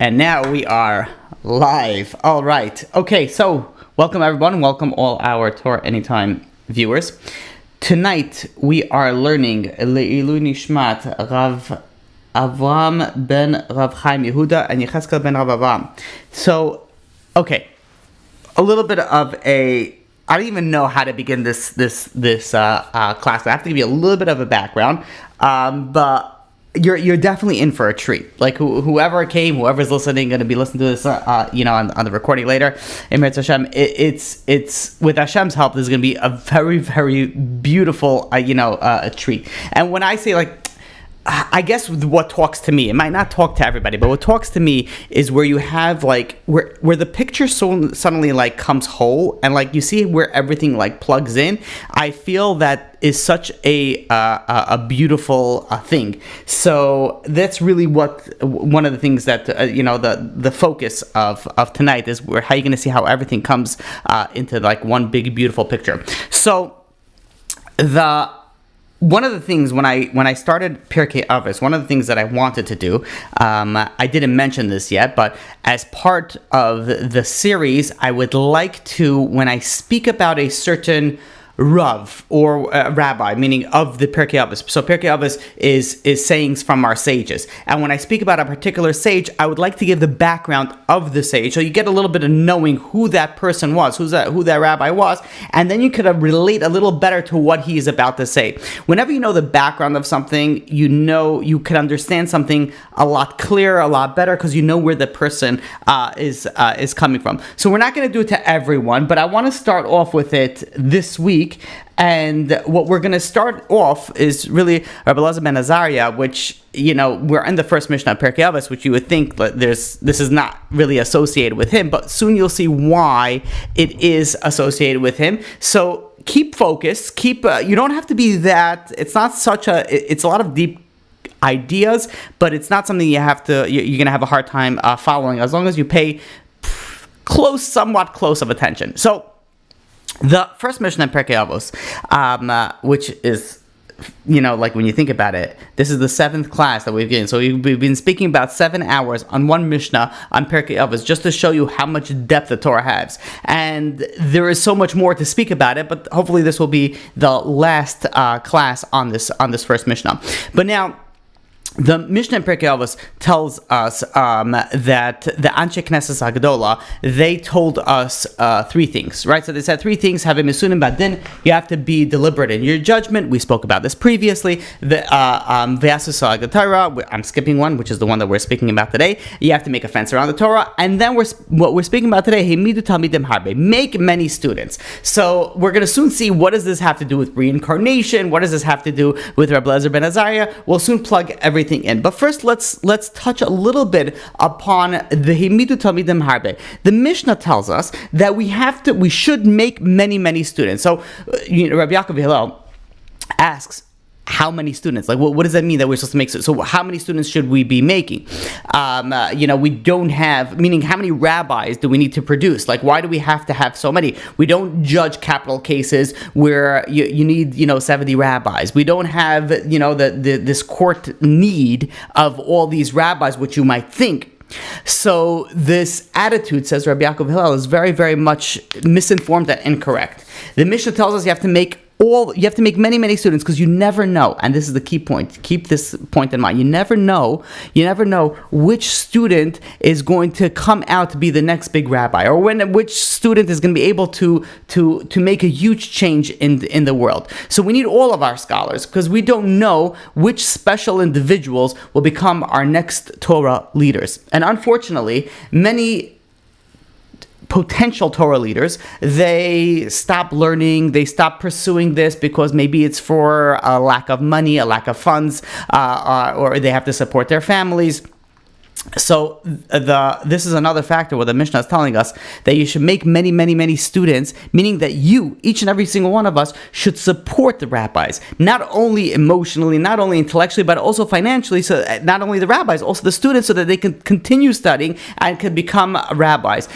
And now we are live. All right. Okay, so welcome everyone. Welcome all our Torah Anytime viewers. Tonight we are learning Le'ilu Nishmat Rav Avram ben Rav Chaim Yehuda and Yecheskel ben Rav Avram. So, okay, a little bit of I don't even know how to begin this class. I have to give you a little bit of a background, but you're definitely in for a treat. Like whoever came, whoever's listening, going to be listening to this, on the recording later. In Meretz Hashem, it's with Hashem's help. This is going to be a very, very beautiful, a treat. And when I say I guess what talks to me, it might not talk to everybody, but what talks to me is where you have where the picture suddenly comes whole, and you see where everything plugs in. I feel that is such a beautiful thing. So that's really one of the things that the focus of tonight is how you're going to see how everything comes into one big beautiful picture. So one of the things when I started Pirkei Avos, one of the things that I wanted to do, I didn't mention this yet, but as part of the series, I would like to, when I speak about a certain Rav or rabbi, meaning of the Pirkei Avos. So Pirkei Avos is sayings from our sages. And when I speak about a particular sage, I would like to give the background of the sage. So you get a little bit of knowing who that person was, who that rabbi was, and then you could relate a little better to what he is about to say. Whenever you know the background of something, you can understand something a lot clearer, a lot better, because you know where the person is coming from. So we're not going to do it to everyone, but I want to start off with it this week. And what we're going to start off is really Rabbi Eliezer ben Azaria, which, we're in the first Mishnah of Pirkei Avos, which you would think this is not really associated with him, but soon you'll see why it is associated with him. So keep focused, you don't have to be that, it's not it's a lot of deep ideas, but it's not something you're going to have a hard time following, as long as you pay somewhat close of attention. So, the first Mishnah in Pirkei Avos, which is, when you think about it, this is the 7th class that we've given. So we've been speaking about 7 hours on one Mishnah on Pirkei Avos, just to show you how much depth the Torah has. And there is so much more to speak about it, but hopefully this will be the last class on this first Mishnah. But now, the Mishnah in Pirkei Avos tells us that the Anshe Knesset HaGedola, they told us 3 things, right? So they said 3 things. Have a misunim badin. You have to be deliberate in your judgment. We spoke about this previously. The V'yasu the Torah. I'm skipping one, which is the one that we're speaking about today. You have to make a fence around the Torah. And then what we're speaking about today, Hemidu Talmidim Harbe. Make many students. So we're going to soon see, what does this have to do with reincarnation? What does this have to do with Rabbi Eliezer ben Azaria? We'll soon plug everything in. But first, let's touch a little bit upon the Hemidu Talmidim Harbe. The Mishnah tells us that we should make many students. So Rabbi Gamliel asks, how many students? What does that mean that we're supposed to make? So how many students should we be making? We don't have, meaning how many rabbis do we need to produce? Why do we have to have so many? We don't judge capital cases where you need, 70 rabbis. We don't have, this court need of all these rabbis, which you might think. So this attitude, says Rabbi Gamliel, is very, very much misinformed and incorrect. The Mishnah tells us you have to make many students, because you never know, and this is the key point. Keep this point in mind. You never know which student is going to come out to be the next big rabbi, or which student is going to be able to make a huge change in the world. So we need all of our scholars, because we don't know which special individuals will become our next Torah leaders. And unfortunately, many potential Torah leaders, they stop learning, they stop pursuing this because maybe it's for a lack of money, a lack of funds, or they have to support their families. So this is another factor where the Mishnah is telling us that you should make many students, meaning that each and every single one of us, should support the rabbis, not only emotionally, not only intellectually, but also financially. So not only the rabbis, also the students, so that they can continue studying and can become rabbis.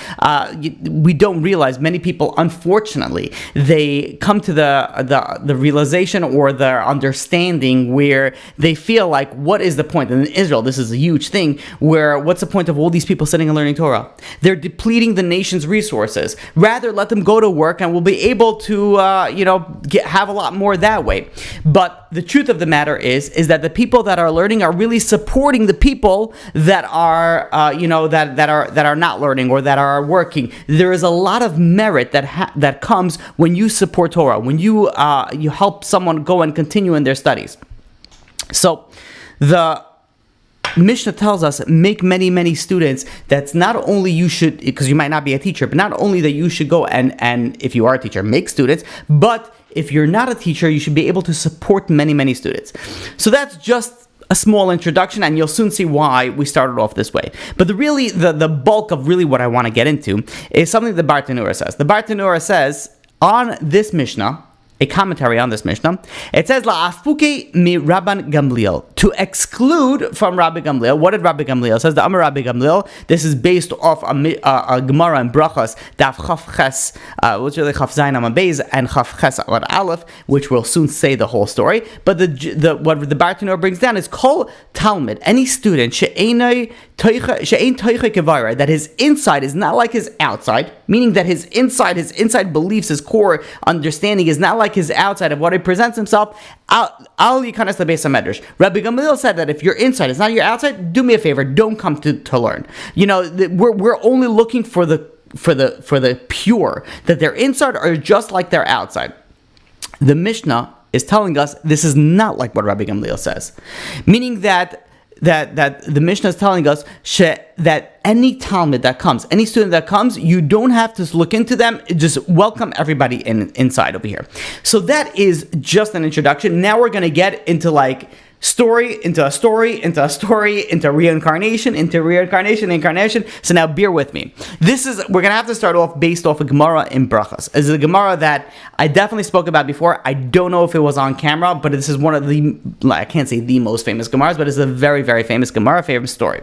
We don't realize, many people, unfortunately, they come to the realization or the understanding where they feel like, what is the point? And in Israel, this is a huge thing, where what's the point of all these people sitting and learning Torah? They're depleting the nation's resources. Rather, let them go to work, and we'll be able to, have a lot more that way. But the truth of the matter is that the people that are learning are really supporting the people that are, that are not learning or that are working. There is a lot of merit that comes when you support Torah, when you help someone go and continue in their studies. So, the Mishnah tells us, make many, many students. That's not only you should, because you might not be a teacher, but not only that you should go and if you are a teacher, make students, but if you're not a teacher, you should be able to support many, many students. So that's just a small introduction, and you'll soon see why we started off this way. But the bulk of really what I want to get into is something the Bartanura says. The Bartanura says on this Mishnah, a commentary on this Mishnah, it says la'afuke mi Rabban Gamliel, to exclude from Rabbi Gamliel. What did Rabbi Gamliel says? The Amar Rabbi Gamliel. This is based off a Gemara in Brachas Daf Chaf Ches, which really Chaf Zayin Amar Beis and Chaf Ches Amar Aleph, which will soon say the whole story. But what the Bartanur brings down is Kol Talmud, any student she'ein toicha kevara, that his inside is not like his outside, meaning that his inside beliefs, his core understanding is not like his outside of what he presents himself. Al yikanas lebeis hamedrash. Rabbi Gamliel said that if your inside is not your outside, do me a favor, don't come to learn. We're only looking for the pure, that their inside are just like their outside. The Mishnah is telling us this is not like what Rabbi Gamliel says, meaning that the Mishnah is telling us that any Talmud that comes, any student that comes, you don't have to look into them, just welcome everybody inside over here. So that is just an introduction. Now we're going to get into story, into a story, into a story, into reincarnation, incarnation. So now bear with me. We're going to have to start off based off a Gemara in Brachas. This is a Gemara that I definitely spoke about before. I don't know if it was on camera, but this is one of the, I can't say the most famous Gemaras, but it's a very, very famous Gemara, famous story.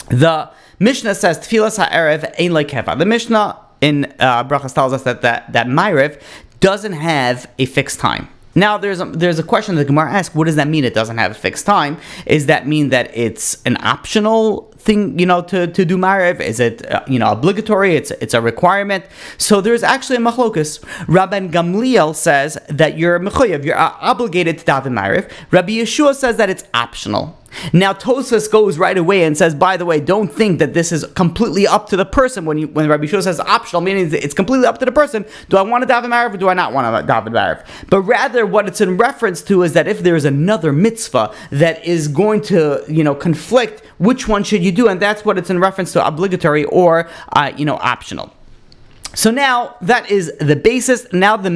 The Mishnah says, Tfilas ha'erev ein lekeva. The Mishnah in Brachas tells us that Ma'ariv doesn't have a fixed time. Now, there's a question that the Gemara asks, what does that mean it doesn't have a fixed time? Does that mean that it's an optional thing, to do Ma'ariv? Is it, obligatory? It's a requirement? So there's actually a machlokus. Rabbi Gamliel says that you're mechuyev, you're obligated to daven Ma'ariv. Rabbi Yeshua says that it's optional. Now Tosfos goes right away and says, by the way, don't think that this is completely up to the person. When Rabbi Yeshua says optional, meaning it's completely up to the person. Do I want to daven Ma'ariv or do I not want to daven Ma'ariv? But rather, what it's in reference to is that if there is another mitzvah that is going to, conflict, which one should you do? And that's what it's in reference to, obligatory or, optional. So now that is the basis. Now the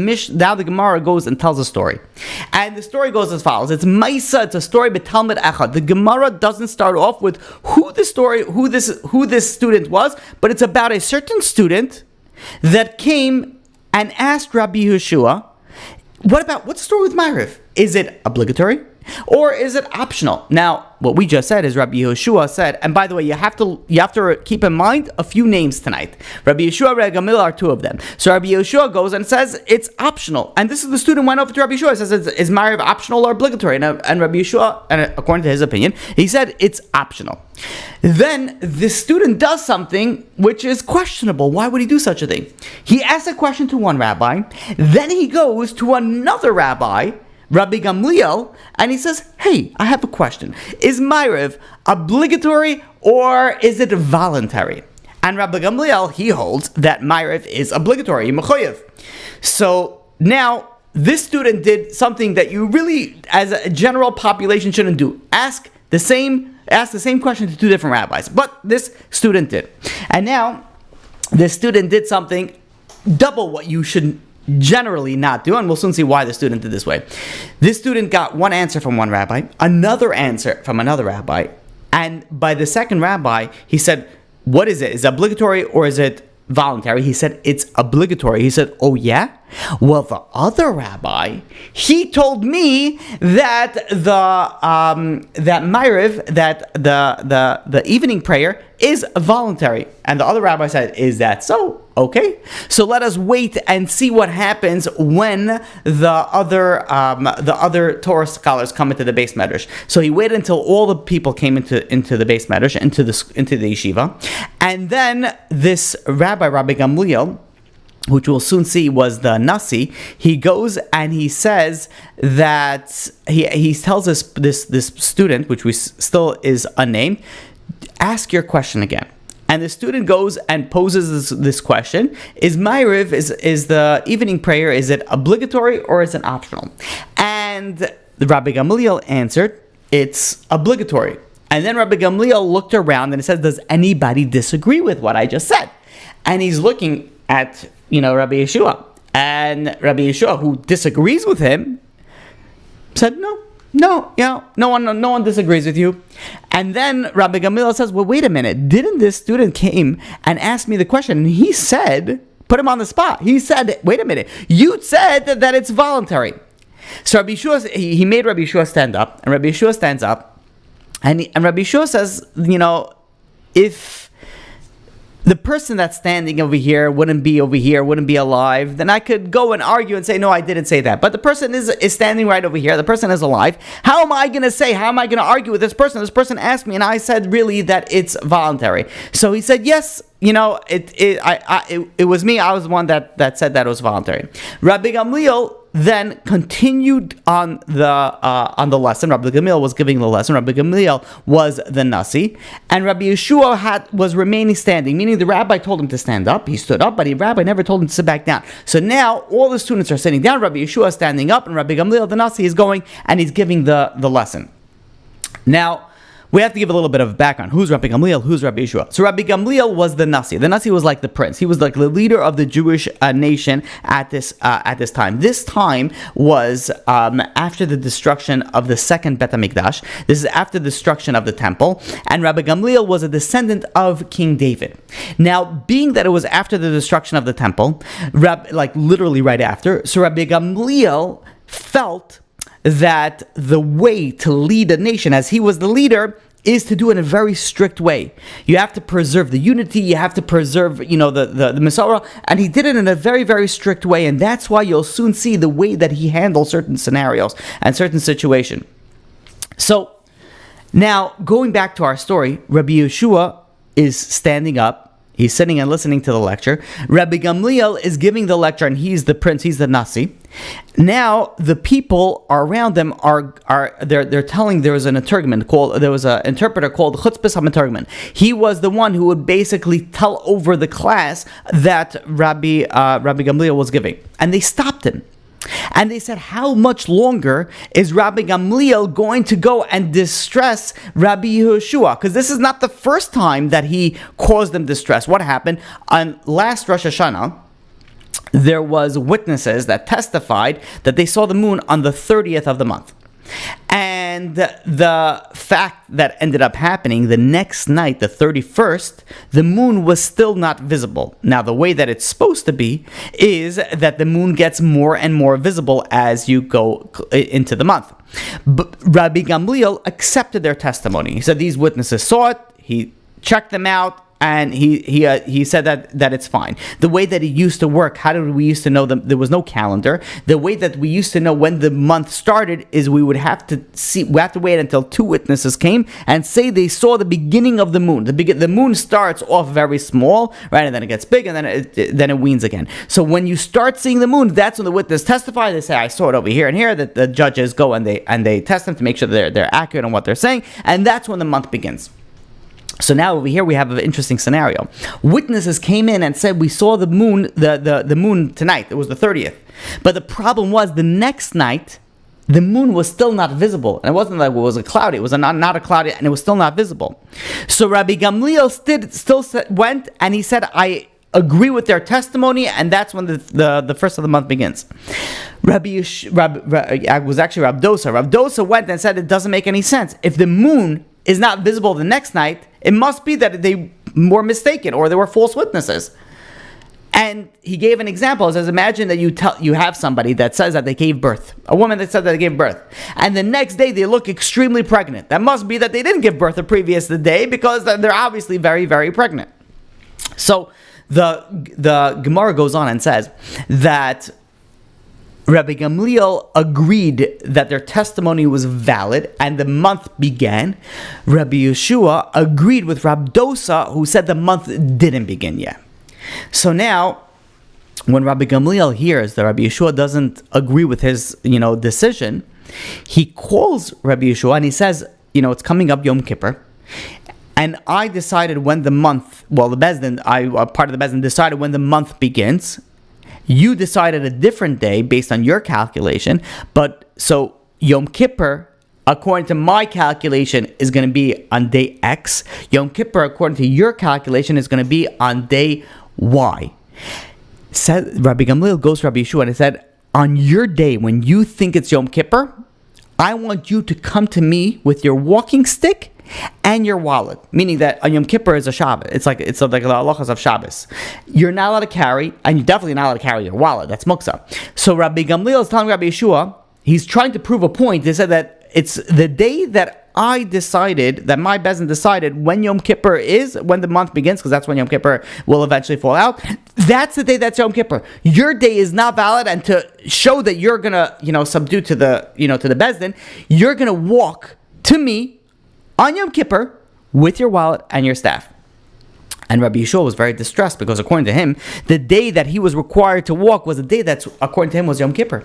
Gemara goes and tells a story, and the story goes as follows. It's Maisa. It's a story b'Talmud Echad. The Gemara doesn't start off with who this student was, but it's about a certain student that came and asked Rabbi Yeshua, what's the story with Ma'ariv? Is it obligatory or is it optional? Now, what we just said is Rabbi Yehoshua said, and by the way, you have to keep in mind a few names tonight. Rabbi Yeshua and Rabbi Gamliel are two of them. So Rabbi Yehoshua goes and says it's optional, and this is the student went over to Rabbi Yeshua and says, is Ma'ariv optional or obligatory? And Rabbi Yeshua, and according to his opinion, he said it's optional. Then the student does something which is questionable. Why would he do such a thing? He asks a question to one rabbi, then he goes to another rabbi, Rabbi Gamliel, and he says, hey, I have a question. Is Ma'ariv obligatory or is it voluntary? And Rabbi Gamliel, he holds that Ma'ariv is obligatory, mechuyev. So now, this student did something that you really, as a general population, shouldn't do. Ask the same question to two different rabbis. But this student did. And now, this student did something double what you should generally not do, and we'll soon see why the student did this way. This student got one answer from one rabbi, another answer from another rabbi, and by the second rabbi, he said, what is it? Is it obligatory or is it voluntary? He said, it's obligatory. He said, oh yeah? Well, the other rabbi, he told me that that Ma'ariv, that the evening prayer is voluntary. And the other rabbi said, is that so? Okay, so let us wait and see what happens when the other Torah scholars come into the base medrash. So he waited until all the people came into the base medrash, into the yeshiva, and then this Rabbi Gamliel, which we'll soon see was the Nasi, he goes and he says that he tells us this student, which still is unnamed, ask your question again. And the student goes and poses this question: Is Ma'ariv, is the evening prayer, is it obligatory or is it optional? And the Rabbi Gamliel answered, it's obligatory. And then Rabbi Gamliel looked around and it says, does anybody disagree with what I just said? And he's looking at, Rabbi Yeshua. And Rabbi Yeshua, who disagrees with him, said, no one disagrees with you. And then Rabbi Gamliel says, well, wait a minute. Didn't this student came and asked me the question? And he said, put him on the spot. He said, wait a minute. You said that it's voluntary. So Rabbi Yeshua, he made Rabbi Yeshua stand up. And Rabbi Yeshua stands up. And Rabbi Yeshua says, if the person that's standing over here wouldn't be alive, then I could go and argue and say, no, I didn't say that. But the person is standing right over here. The person is alive. How am I going to argue with this person? This person asked me, and I said really that it's voluntary. So he said, yes, it was me. I was the one that said that it was voluntary. Rabbi Gamliel then continued on the lesson. Rabbi Gamliel was giving the lesson. Rabbi Gamliel was the Nasi, and Rabbi Yeshua was remaining standing, meaning the rabbi told him to stand up. He stood up, but the rabbi never told him to sit back down. So now all the students are sitting down. Rabbi Yeshua is standing up, and Rabbi Gamliel, the Nasi, is going and he's giving the lesson. Now, we have to give a little bit of background. Who's Rabbi Gamliel? Who's Rabbi Yeshua? So Rabbi Gamliel was the Nasi. The Nasi was like the prince. He was like the leader of the Jewish nation at this time. This time was after the destruction of the second Bet HaMikdash. This is after the destruction of the temple. And Rabbi Gamliel was a descendant of King David. Now, being that it was after the destruction of the temple, literally right after, so Rabbi Gamliel felt that the way to lead a nation, as he was the leader, is to do it in a very strict way. You have to preserve the unity, you have to preserve, the Masorah, and he did it in a very, very strict way, and that's why you'll soon see the way that he handles certain scenarios and certain situations. So, now, going back to our story, Rabbi Yeshua is standing up. He's sitting and listening to the lecture. Rabbi Gamliel is giving the lecture, and he's the prince, he's the Nasi. Now the people around them they're telling there was an interpreter called Chutzpah HaMetargman. He was the one who would basically tell over the class that Rabbi Gamliel was giving, and they stopped him. And they said, how much longer is Rabbi Gamliel going to go and distress Rabbi Yehoshua? Because this is not the first time that he caused them distress. What happened? On last Rosh Hashanah, there was witnesses that testified that they saw the moon on the 30th of the month. And the fact that ended up happening, the next night, the 31st, the moon was still not visible. Now, the way that it's supposed to be is that the moon gets more and more visible as you go into the month. But Rabbi Gamliel accepted their testimony. He said these witnesses saw it, he checked them out, and he said that it's fine. The way that it used to work, how did we used to know there was no calendar? The way that we used to know when the month started is we have to wait until two witnesses came and say they saw the beginning of the moon. The moon starts off very small, right, and then it gets big, and then it weans again. So when you start seeing the moon, that's when the witness testify. They say, I saw it over here and here. That the judges go and they test them to make sure they're accurate on what they're saying, and that's when the month begins. So now over here we have an interesting scenario. Witnesses came in and said we saw the moon, the moon tonight. It was the 30th. But the problem was the next night, the moon was still not visible. And it wasn't like it was a cloudy. It was not a cloudy, and it was still not visible. So Rabbi Gamliel still went and he said, I agree with their testimony, and that's when the first of the month begins. It was actually Rab Dosa. Rab Dosa went and said it doesn't make any sense. If the moon is not visible the next night, it must be that they were mistaken or there were false witnesses. And he gave an example. He says, imagine that you have somebody that says that they gave birth, a woman that said that they gave birth, and the next day they look extremely pregnant. That must be that they didn't give birth the previous day because they're obviously very, very pregnant. So the Gemara goes on and says that Rabbi Gamliel agreed that their testimony was valid and the month began. Rabbi Yeshua agreed with Rabbi Dosa, who said the month didn't begin yet. So now, when Rabbi Gamliel hears that Rabbi Yeshua doesn't agree with his, decision, he calls Rabbi Yeshua and he says, it's coming up Yom Kippur, and I decided when the month, part of the Bezdin decided when the month begins. You decided a different day based on your calculation, but so Yom Kippur, according to my calculation, is going to be on day X. Yom Kippur, according to your calculation, is going to be on day Y. Said Rabbi Gamliel goes to Rabbi Yeshua and he said, on your day when you think it's Yom Kippur, I want you to come to me with your walking stick and your wallet, meaning that on Yom Kippur is a Shabbat. It's like the halachas of Shabbos. You're not allowed to carry, and you're definitely not allowed to carry your wallet. That's muksa. So Rabbi Gamliel is telling Rabbi Yeshua, he's trying to prove a point. They said that it's the day that I decided, that my Bezdin decided when Yom Kippur is, when the month begins, because that's when Yom Kippur will eventually fall out. That's the day that's Yom Kippur. Your day is not valid, and to show that you're gonna, subdue to the, to the Bezdin, you're gonna walk to me on Yom Kippur with your wallet and your staff. And Rabbi Yeshua was very distressed because according to him, the day that he was required to walk was the day that's, according to him, was Yom Kippur.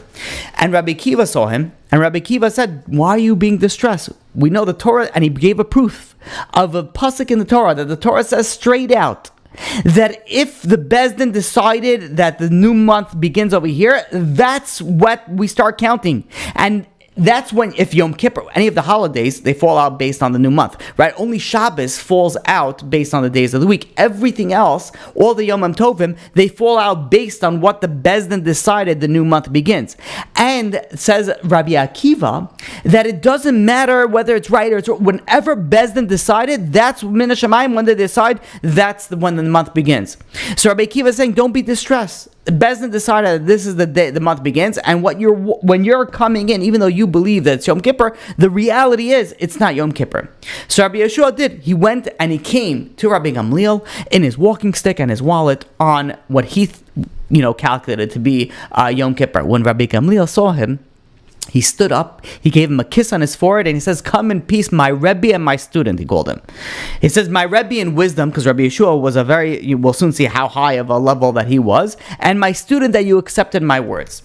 And Rabbi Kiva saw him, and Rabbi Kiva said, why are you being distressed? We know the Torah, and he gave a proof of a pasuk in the Torah, that the Torah says straight out that if the Bezdin decided that the new month begins over here, that's what we start counting. And that's when, if Yom Kippur, any of the holidays, they fall out based on the new month, right? Only Shabbos falls out based on the days of the week. Everything else, all the Yom Tovim, they fall out based on what the Bezdin decided the new month begins. And says Rabbi Akiva that it doesn't matter whether it's right or it's wrong. Whenever Bezdin decided, that's Min HaShamayim, when they decide, that's when the month begins. So Rabbi Akiva is saying, don't be distressed. Bezdin decided that this is the day the month begins, and when you're coming in, even though you believe that it's Yom Kippur, the reality is it's not Yom Kippur. So Rabbi Yeshua did. He went and he came to Rabbi Gamliel in his walking stick and his wallet on what he calculated to be Yom Kippur. When Rabbi Gamliel saw him, he stood up, he gave him a kiss on his forehead, and he says, come in peace, my Rebbe and my student, he called him. He says, my Rebbe in wisdom, because Rabbi Yeshua was you will soon see how high of a level that he was, and my student, that you accepted my words.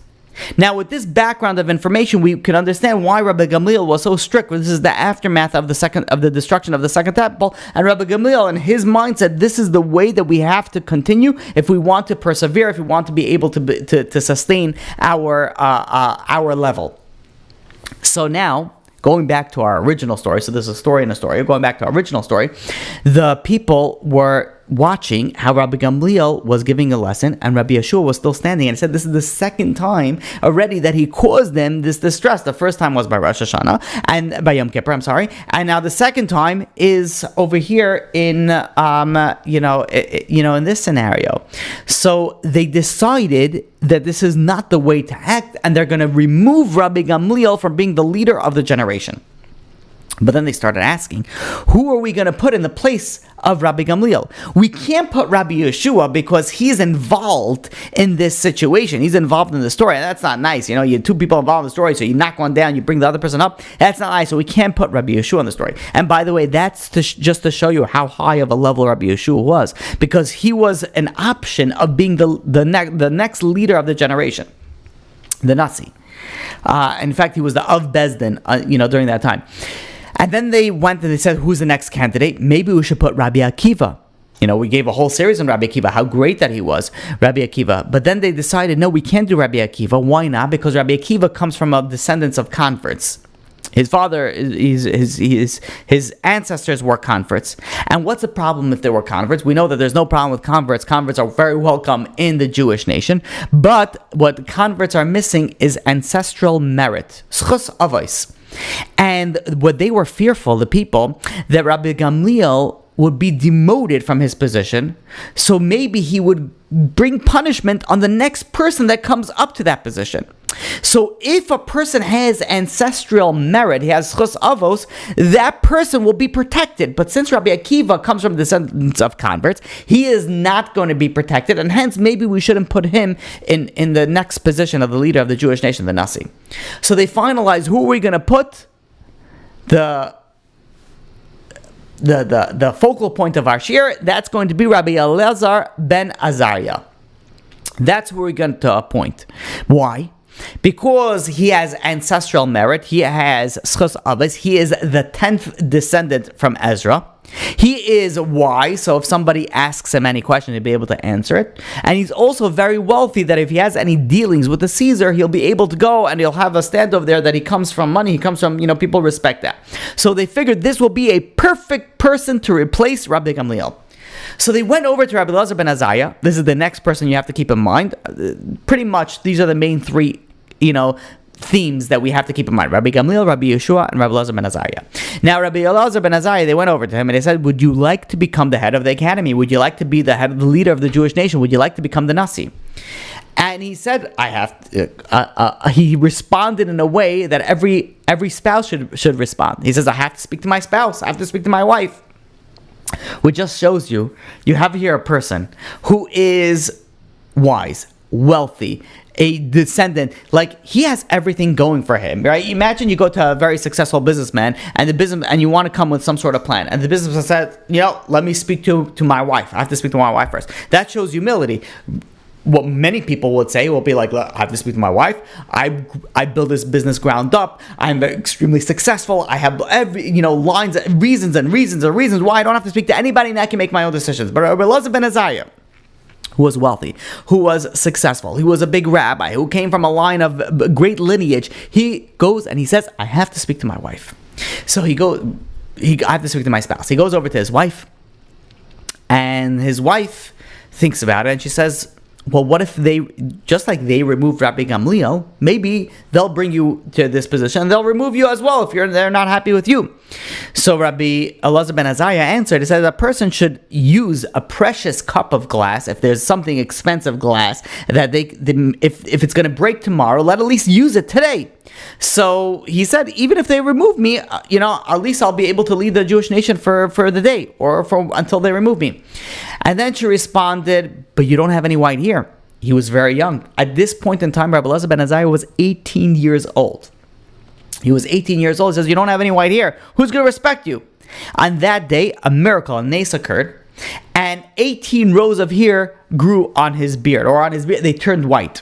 Now, with this background of information, we can understand why Rabbi Gamliel was so strict. This is the aftermath of the destruction of the second temple, and Rabbi Gamliel, in his mind, said this is the way that we have to continue if we want to persevere, if we want to be able to sustain our level. So now, going back to our original story, so this is a story and a story, going back to our original story, the people were watching how Rabbi Gamliel was giving a lesson, and Rabbi Yeshua was still standing, and said this is the second time already that he caused them this distress. The first time was by Rosh Hashanah, and by Yom Kippur, and now the second time is over here in in this scenario. So they decided that this is not the way to act, and they're going to remove Rabbi Gamliel from being the leader of the generation. But then they started asking, who are we going to put in the place of Rabbi Gamliel? We can't put Rabbi Yeshua because he's involved in this situation. He's involved in the story, and that's not nice. You have two people involved in the story, so you knock one down, you bring the other person up. That's not nice, so we can't put Rabbi Yeshua in the story. And by the way, that's just to show you how high of a level Rabbi Yeshua was, because he was an option of being the next leader of the generation, the Nasi. In fact, he was the of Bezdin, during that time. And then they went and they said, who's the next candidate? Maybe we should put Rabbi Akiva. We gave a whole series on Rabbi Akiva, how great that he was, Rabbi Akiva. But then they decided, no, we can't do Rabbi Akiva. Why not? Because Rabbi Akiva comes from a descendants of converts. His father, his ancestors were converts. And what's the problem if they were converts? We know that there's no problem with converts. Converts are very welcome in the Jewish nation. But what converts are missing is ancestral merit. And what they were fearful, the people, that Rabbi Gamliel would be demoted from his position, so maybe he would bring punishment on the next person that comes up to that position. So if a person has ancestral merit, he has chus avos, that person will be protected. But since Rabbi Akiva comes from descendants of converts, he is not going to be protected, and hence maybe we shouldn't put him in the next position of the leader of the Jewish nation, the Nasi. So they finalize, who are we going to put? The focal point of our shir, that's going to be Rabbi Eliezer ben Azaria. That's who we're going to appoint. Why? Because he has ancestral merit, he has schus avos, he is the 10th descendant from Ezra. He is wise, so if somebody asks him any question, he'll be able to answer it. And he's also very wealthy, that if he has any dealings with the Caesar, he'll be able to go and he'll have a stand over there that he comes from money, he comes from, people respect that. So they figured this will be a perfect person to replace Rabbi Gamliel. So they went over to Rabbi Eliezer ben Azaria. This is the next person you have to keep in mind. Pretty much, these are the main three, themes that we have to keep in mind. Rabbi Gamliel, Rabbi Yeshua, and Rabbi Eliezer ben Azaria. Now, Rabbi Eliezer ben Azaria, they went over to him and they said, would you like to become the head of the academy? Would you like to be the head of the leader of the Jewish nation? Would you like to become the Nasi? And he said, I have to, he responded in a way that every spouse should respond. He says, I have to speak to my spouse. I have to speak to my wife. Which just shows you have here a person who is wise, wealthy, a descendant, like he has everything going for him, right? Imagine you go to a very successful businessman and you want to come with some sort of plan, and the businessman said, let me speak to my wife. I have to speak to my wife first. That shows humility. What many people would say will be like, look, I have to speak to my wife. I build this business ground up. I'm extremely successful. I have lines, reasons why I don't have to speak to anybody, and I can make my own decisions. But Rabbi Eliezer ben Azaria, who was wealthy, who was successful, he was a big rabbi, who came from a line of great lineage, he goes and he says, I have to speak to my wife. So I have to speak to my spouse. He goes over to his wife, and his wife thinks about it, and she says, well, what if they removed Rabbi Gamliel, maybe they'll bring you to this position, and they'll remove you as well if they're not happy with you. So Rabbi Eliezer ben Azaria answered, he said, a person should use a precious cup of glass, if there's something expensive glass, that if it's going to break tomorrow, let at least use it today. So he said, even if they remove me, at least I'll be able to lead the Jewish nation for the day, or until they remove me. And then she responded, but you don't have any white hair. He was very young. At this point in time, Rabbi Eliezer ben Azaria was 18 years old. He was 18 years old. He says, you don't have any white hair. Who's going to respect you? On that day, a miracle, a nace occurred, and 18 rows of hair grew on his beard, they turned white.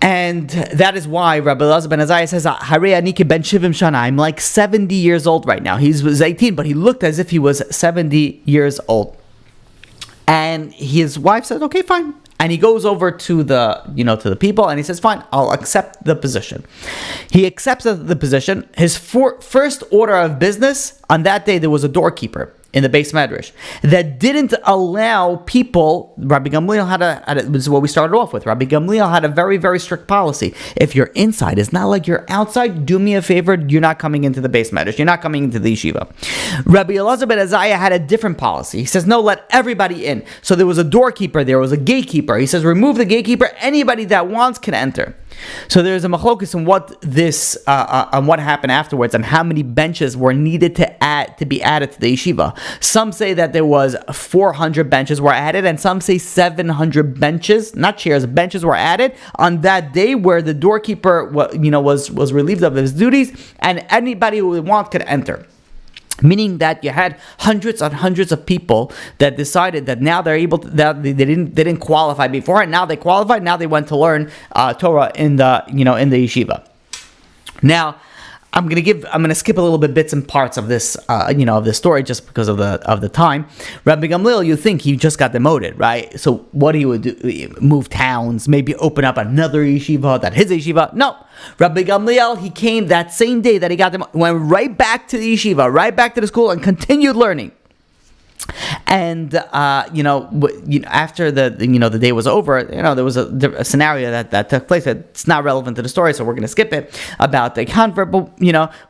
And that is why Rabbi Eliezer ben Azaria says, Harei Aniki ben Shivim Shana. I'm like 70 years old right now. He was 18, but he looked as if he was 70 years old. And his wife says, okay, fine. And he goes over to the people, and he says, fine, I'll accept the position. He accepts the position. His first order of business, on that day, there was a doorkeeper in the base medrash that didn't allow people. Rabbi Gamliel had this is what we started off with. Rabbi Gamliel had a very, very strict policy. If you're inside, it's not like you're outside. Do me a favor, you're not coming into the base medrash. You're not coming into the yeshiva. Rabbi Eliezer ben Azaria had a different policy. He says, no, let everybody in. So there was a doorkeeper, there was a gatekeeper. He says, remove the gatekeeper. Anybody that wants can enter. So there's a machlokes on what happened afterwards, and how many benches were needed to be added to the yeshiva. Some say that there was 400 benches were added, and some say 700 benches, not chairs, benches were added on that day where the doorkeeper was relieved of his duties, and anybody who would want could enter. Meaning that you had hundreds and hundreds of people that decided that now they're able to, that they didn't qualify before, and now they qualified. Now they went to learn Torah in the yeshiva. Now, I'm gonna skip a little bit bits and parts of this of this story just because of the time. Rabbi Gamliel, you think he just got demoted, right? So what he would do, move towns, maybe open up another yeshiva, that his yeshiva? No. Rabbi Gamliel, he came that same day that he got demoted, went right back to the yeshiva, right back to the school, and continued learning. And after the day was over, there was a scenario that took place that's not relevant to the story, so we're going to skip it, about the convert. But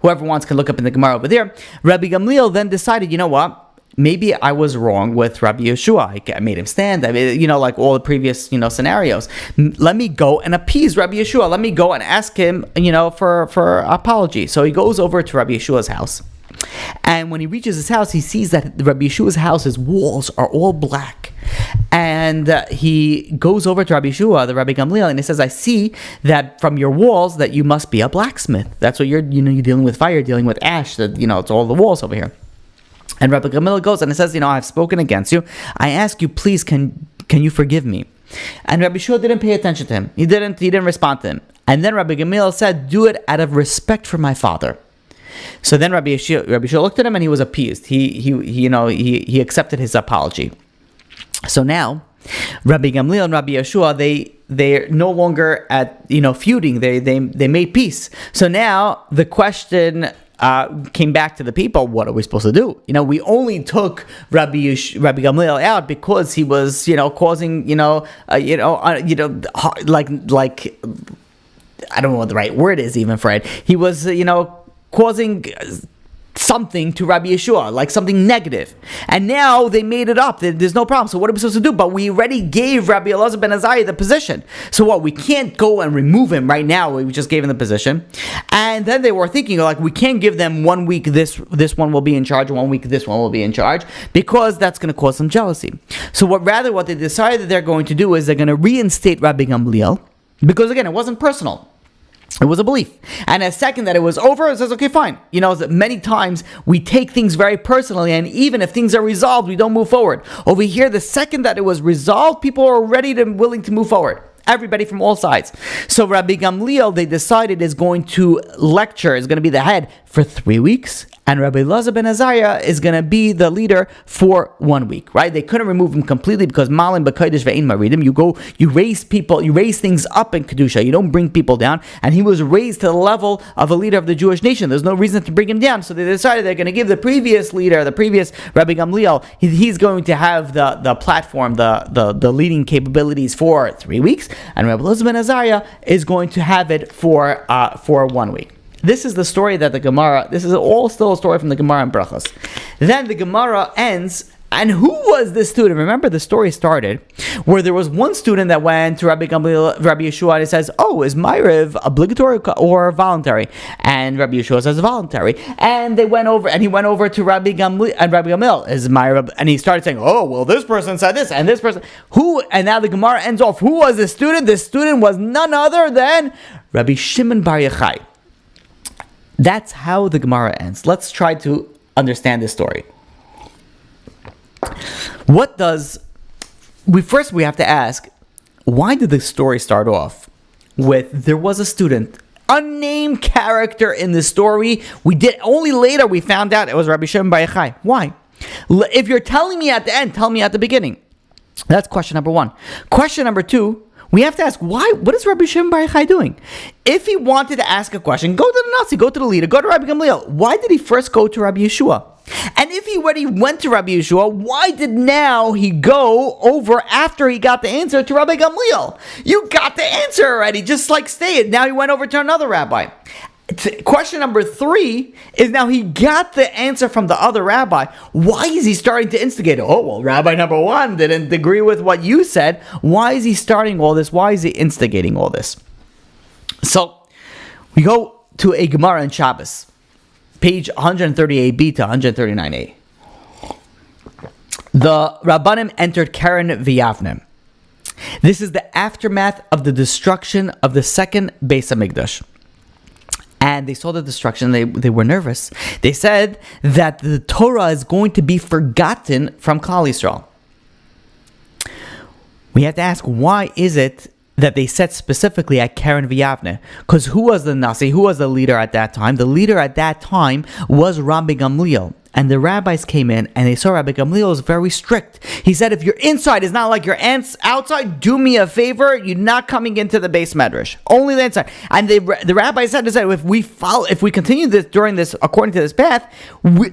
whoever wants can look up in the Gemara over there. Rabbi Gamliel then decided, you know what? maybe I was wrong with Rabbi Yeshua. I made him stand. I mean, like all the previous, scenarios. Let me go and appease Rabbi Yeshua. Let me go and ask him, for apology. So he goes over to Rabbi Yeshua's house. And when he reaches his house, he sees that Rabbi Yeshua's house's walls are all black. And he goes over to Rabbi Yeshua, the Rabbi Gamliel, and he says, I see that from your walls that you must be a blacksmith. That's what you're dealing with fire, dealing with ash, that, it's all the walls over here. And Rabbi Gamliel goes and it says, I've spoken against you. I ask you, please, can you forgive me? And Rabbi Yeshua didn't pay attention to him. He didn't respond to him. And then Rabbi Gamliel said, do it out of respect for my father. So then Rabbi Yeshua looked at him and he was appeased. He accepted his apology. So now, Rabbi Gamliel and Rabbi Yeshua, they're no longer at feuding. They made peace. So now the question came back to the people: what are we supposed to do? We only took Rabbi Gamliel out because he was causing like I don't know what the right word is even for it. He was causing something to Rabbi Yeshua, like something negative. And now they made it up. There's no problem. So what are we supposed to do? But we already gave Rabbi Eliezer ben Azaria the position. So what? We can't go and remove him right now. We just gave him the position. And then they were thinking, like, we can't give them 1 week this one will be in charge, 1 week this one will be in charge, because that's going to cause some jealousy. So what they decided that they're going to do is they're going to reinstate Rabbi Gamliel, because again, it wasn't personal. It was a belief. And a second that it was over, it says, okay, fine. Many times we take things very personally, and even if things are resolved, we don't move forward. Over here, the second that it was resolved, people are ready and willing to move forward. Everybody from all sides. So Rabbi Gamliel, they decided, is going to lecture, is going to be the head for 3 weeks. And Rabbi Eliezer ben Azaria is going to be the leader for 1 week, right? They couldn't remove him completely because Malin b'kodesh ve'ein maridim. You raise people, you raise things up in Kedusha. You don't bring people down. And he was raised to the level of a leader of the Jewish nation. There's no reason to bring him down. So they decided they're going to give the previous leader, the previous Rabbi Gamliel, he's going to have the platform, the leading capabilities for 3 weeks. And Rabbi Eliezer ben Azaria is going to have it for 1 week. This is the story that the Gemara, this is all still a story from the Gemara in Brachos. Then the Gemara ends, and who was this student? Remember, the story started where there was one student that went to Rabbi Gamliel, Rabbi Yeshua, and he says, is Ma'ariv obligatory or voluntary? And Rabbi Yeshua says voluntary. And he went over to Rabbi Gamliel, and Rabbi Gamliel is Ma'ariv, and he started saying, this person said this, and this person, and now the Gemara ends off. Who was the student? The student was none other than Rabbi Shimon Bar Yochai. That's how the Gemara ends. Let's try to understand this story. We have to ask, why did the story start off with there was a student, unnamed character in the story? Only later we found out it was Rabbi Shimon Bar Yochai. Why? If you're telling me at the end, tell me at the beginning. That's question number one. Question number two, we have to ask, why? What is Rabbi Shimon Bar Yochai doing? If he wanted to ask a question, go to the Nasi, go to the leader, go to Rabbi Gamliel. Why did he first go to Rabbi Yeshua? And if he already went to Rabbi Yeshua, why did now he go over after he got the answer to Rabbi Gamliel? You got the answer already, just like stay it. Now he went over to another rabbi. Question number three is, now he got the answer from the other rabbi. Why is he starting to instigate it? Rabbi number one didn't agree with what you said. Why is he starting all this? Why is he instigating all this? So we go to a Gemara in Shabbos, page 138b to 139a. The Rabbanim entered Keren v'Yavne. This is the aftermath of the destruction of the second Beis HaMikdash. And they saw the destruction, they were nervous. They said that the Torah is going to be forgotten from Klal Yisrael. We have to ask, why is it that they said specifically at Keren v'Yavne? Because who was the Nasi? Who was the leader at that time? The leader at that time was Rabbi Gamliel. And the rabbis came in and they saw Rabbi Gamliel was very strict. He said, if your inside is not like your outside, do me a favor, you're not coming into the base medrash. Only the inside. And the rabbi said, if we continue this according to this path,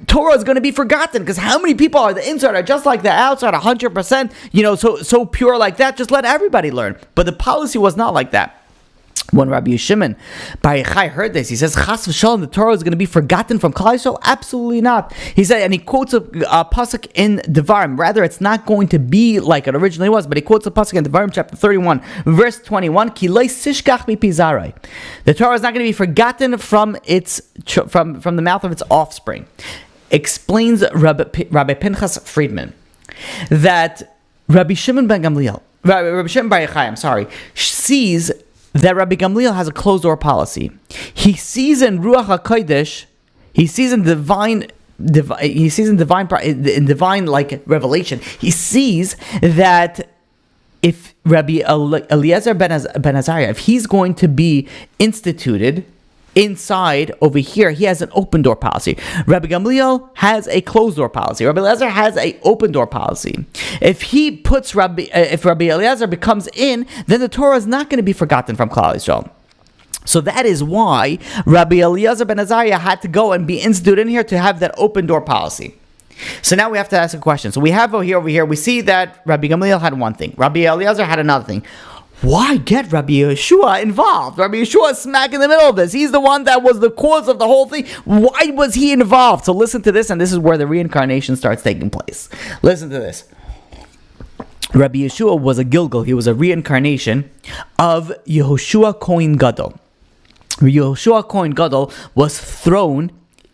Torah is going to be forgotten. Because how many people are the inside are just like the outside, 100%, so pure like that. Just let everybody learn. But the policy was not like that. When Rabbi Shimon Bar Yochai heard this, he says, "Chas v'shalom, the Torah is going to be forgotten from Klal Yisrael." Absolutely not. He said, and he quotes a pasuk in Devarim. Rather, it's not going to be like it originally was, but he quotes a pasuk in Devarim, chapter 31, verse 21. Ki lo sishkach mipi zarai. The Torah is not going to be forgotten from from the mouth of its offspring. Explains Rabbi Pinchas Friedman that Rabbi Shimon Bar Yochai, sees that Rabbi Gamliel has a closed door policy. He sees in Ruach HaKodesh, he sees in divine like revelation, he sees that if Rabbi Eliezer ben Azaria, if he's going to be instituted inside over here, he has an open door policy. Rabbi Gamliel has a closed door policy. Rabbi Eliezer has an open door policy. If Rabbi Eliezer becomes in, then the Torah is not going to be forgotten from Klal Yisrael. So that is why Rabbi Eliezer ben Azaria had to go and be instituted in here to have that open door policy. So now we have to ask a question. So we have over here, we see that Rabbi Gamliel had one thing. Rabbi Eliezer had another thing. Why get Rabbi Yeshua involved? Rabbi Yeshua is smack in the middle of this. He's the one that was the cause of the whole thing. Why was he involved? So listen to this, and this is where the reincarnation starts taking place. Listen to this. Rabbi Yeshua was a Gilgal. He was a reincarnation of Yehoshua Kohen Gadol. Yehoshua Kohen Gadol was thrown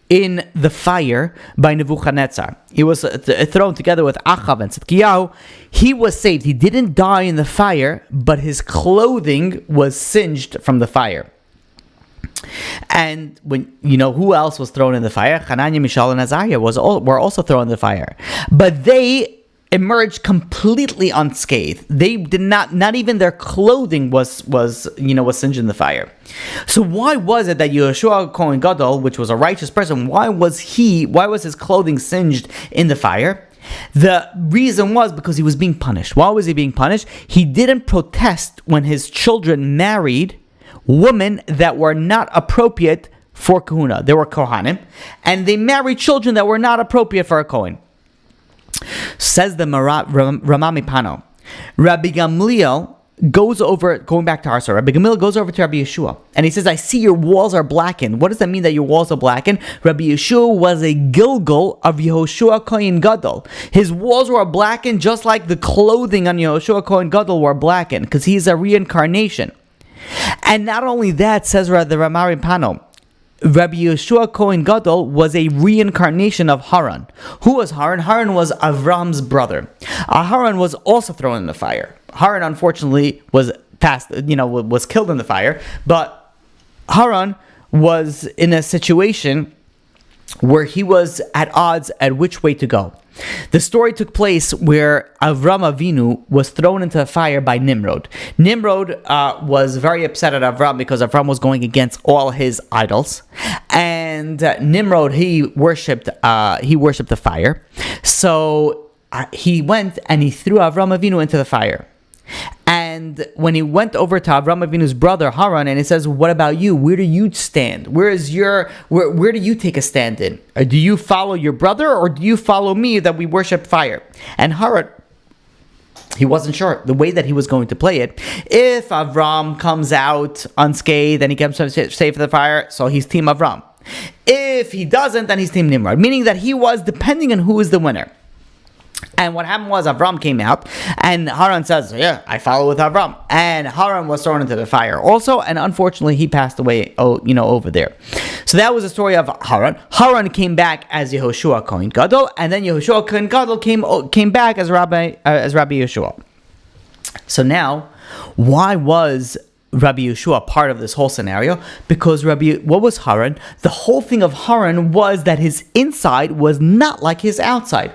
in the fire by Nebuchadnezzar. He was thrown together with Achav and Tzidkiyahu. He was saved. He didn't die in the fire, but his clothing was singed from the fire. And when who else was thrown in the fire? Hananiah, Mishael, and Azaria were also thrown in the fire, but they emerged completely unscathed. They did not even their clothing was singed in the fire. So why was it that Yehoshua Kohen Gadol, which was a righteous person, why was his clothing singed in the fire? The reason was because he was being punished. Why was he being punished? He didn't protest when his children married women that were not appropriate for kahuna. They were kohanim, and they married children that were not appropriate for a kohen. Says the Ramami Pano, Rabbi Gamliel going back to our story, Rabbi Gamliel goes over to Rabbi Yeshua, and he says, I see your walls are blackened. What does that mean that your walls are blackened? Rabbi Yeshua was a Gilgal of Yehoshua Kohen Gadol. His walls were blackened just like the clothing on Yehoshua Kohen Gadol were blackened, because he's a reincarnation. And not only that, says the Ramari Pano, Rabbi Yeshua Kohen Gadol was a reincarnation of Haran. Who was Haran? Haran was Avram's brother. Haran was also thrown in the fire. Haran, unfortunately, was killed in the fire. But Haran was in a situation where he was at odds at which way to go. The story took place where Avram Avinu was thrown into the fire by Nimrod. Nimrod was very upset at Avram because Avram was going against all his idols, and Nimrod he worshipped the fire. So he went and he threw Avram Avinu into the fire. And when he went over to Avram Avinu's brother Haran, and he says, "What about you? Where do you stand? Where do you take a stand in? Do you follow your brother, or do you follow me that we worship fire?" And Haran, he wasn't sure the way that he was going to play it. If Avram comes out unscathed and he comes safe from the fire, so he's Team Avram. If he doesn't, then he's Team Nimrod, meaning that he was depending on who is the winner. And what happened was Avram came out, and Haran says, "Yeah, I follow with Avram." And Haran was thrown into the fire also, and unfortunately he passed away, over there. So that was the story of Haran. Haran came back as Yehoshua Kohen Gadol, and then Yehoshua Kohen Gadol came back as Rabbi Yeshua. So now, why was Rabbi Yeshua part of this whole scenario? Because what was Haran? The whole thing of Haran was that his inside was not like his outside.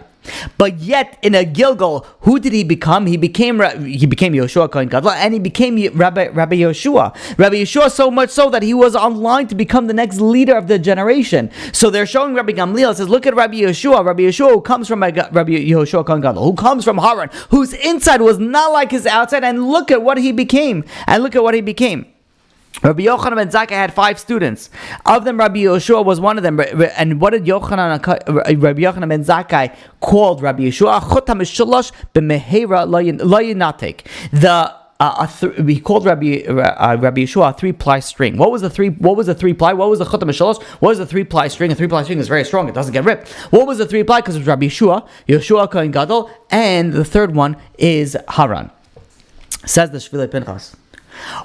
But yet, in a Gilgal, who did he become? He became Yehoshua Kohen Gadol, and he became Rabbi Yeshua. Rabbi Yeshua so much so that he was online to become the next leader of the generation. So they're showing Rabbi Gamliel, says, look at Rabbi Yeshua who comes from Rabbi Yehoshua Kohen Gadol, who comes from Haran, whose inside was not like his outside, and look at what he became. Rabbi Yochanan ben Zakkai had 5 students. Of them, Rabbi Yeshua was one of them. And what did Rabbi Yochanan ben Zakkai called Rabbi Yeshua? The he called Rabbi Yeshua a 3-ply string. What was the 3-ply? What was the Chotam HaShalosh? What was the 3-ply string? A 3-ply string is very strong. It doesn't get ripped. What was the 3-ply? Because it was Rabbi Yeshua Kohen Gadol, and the third one is Haran. Says the Shvilei Pinchas.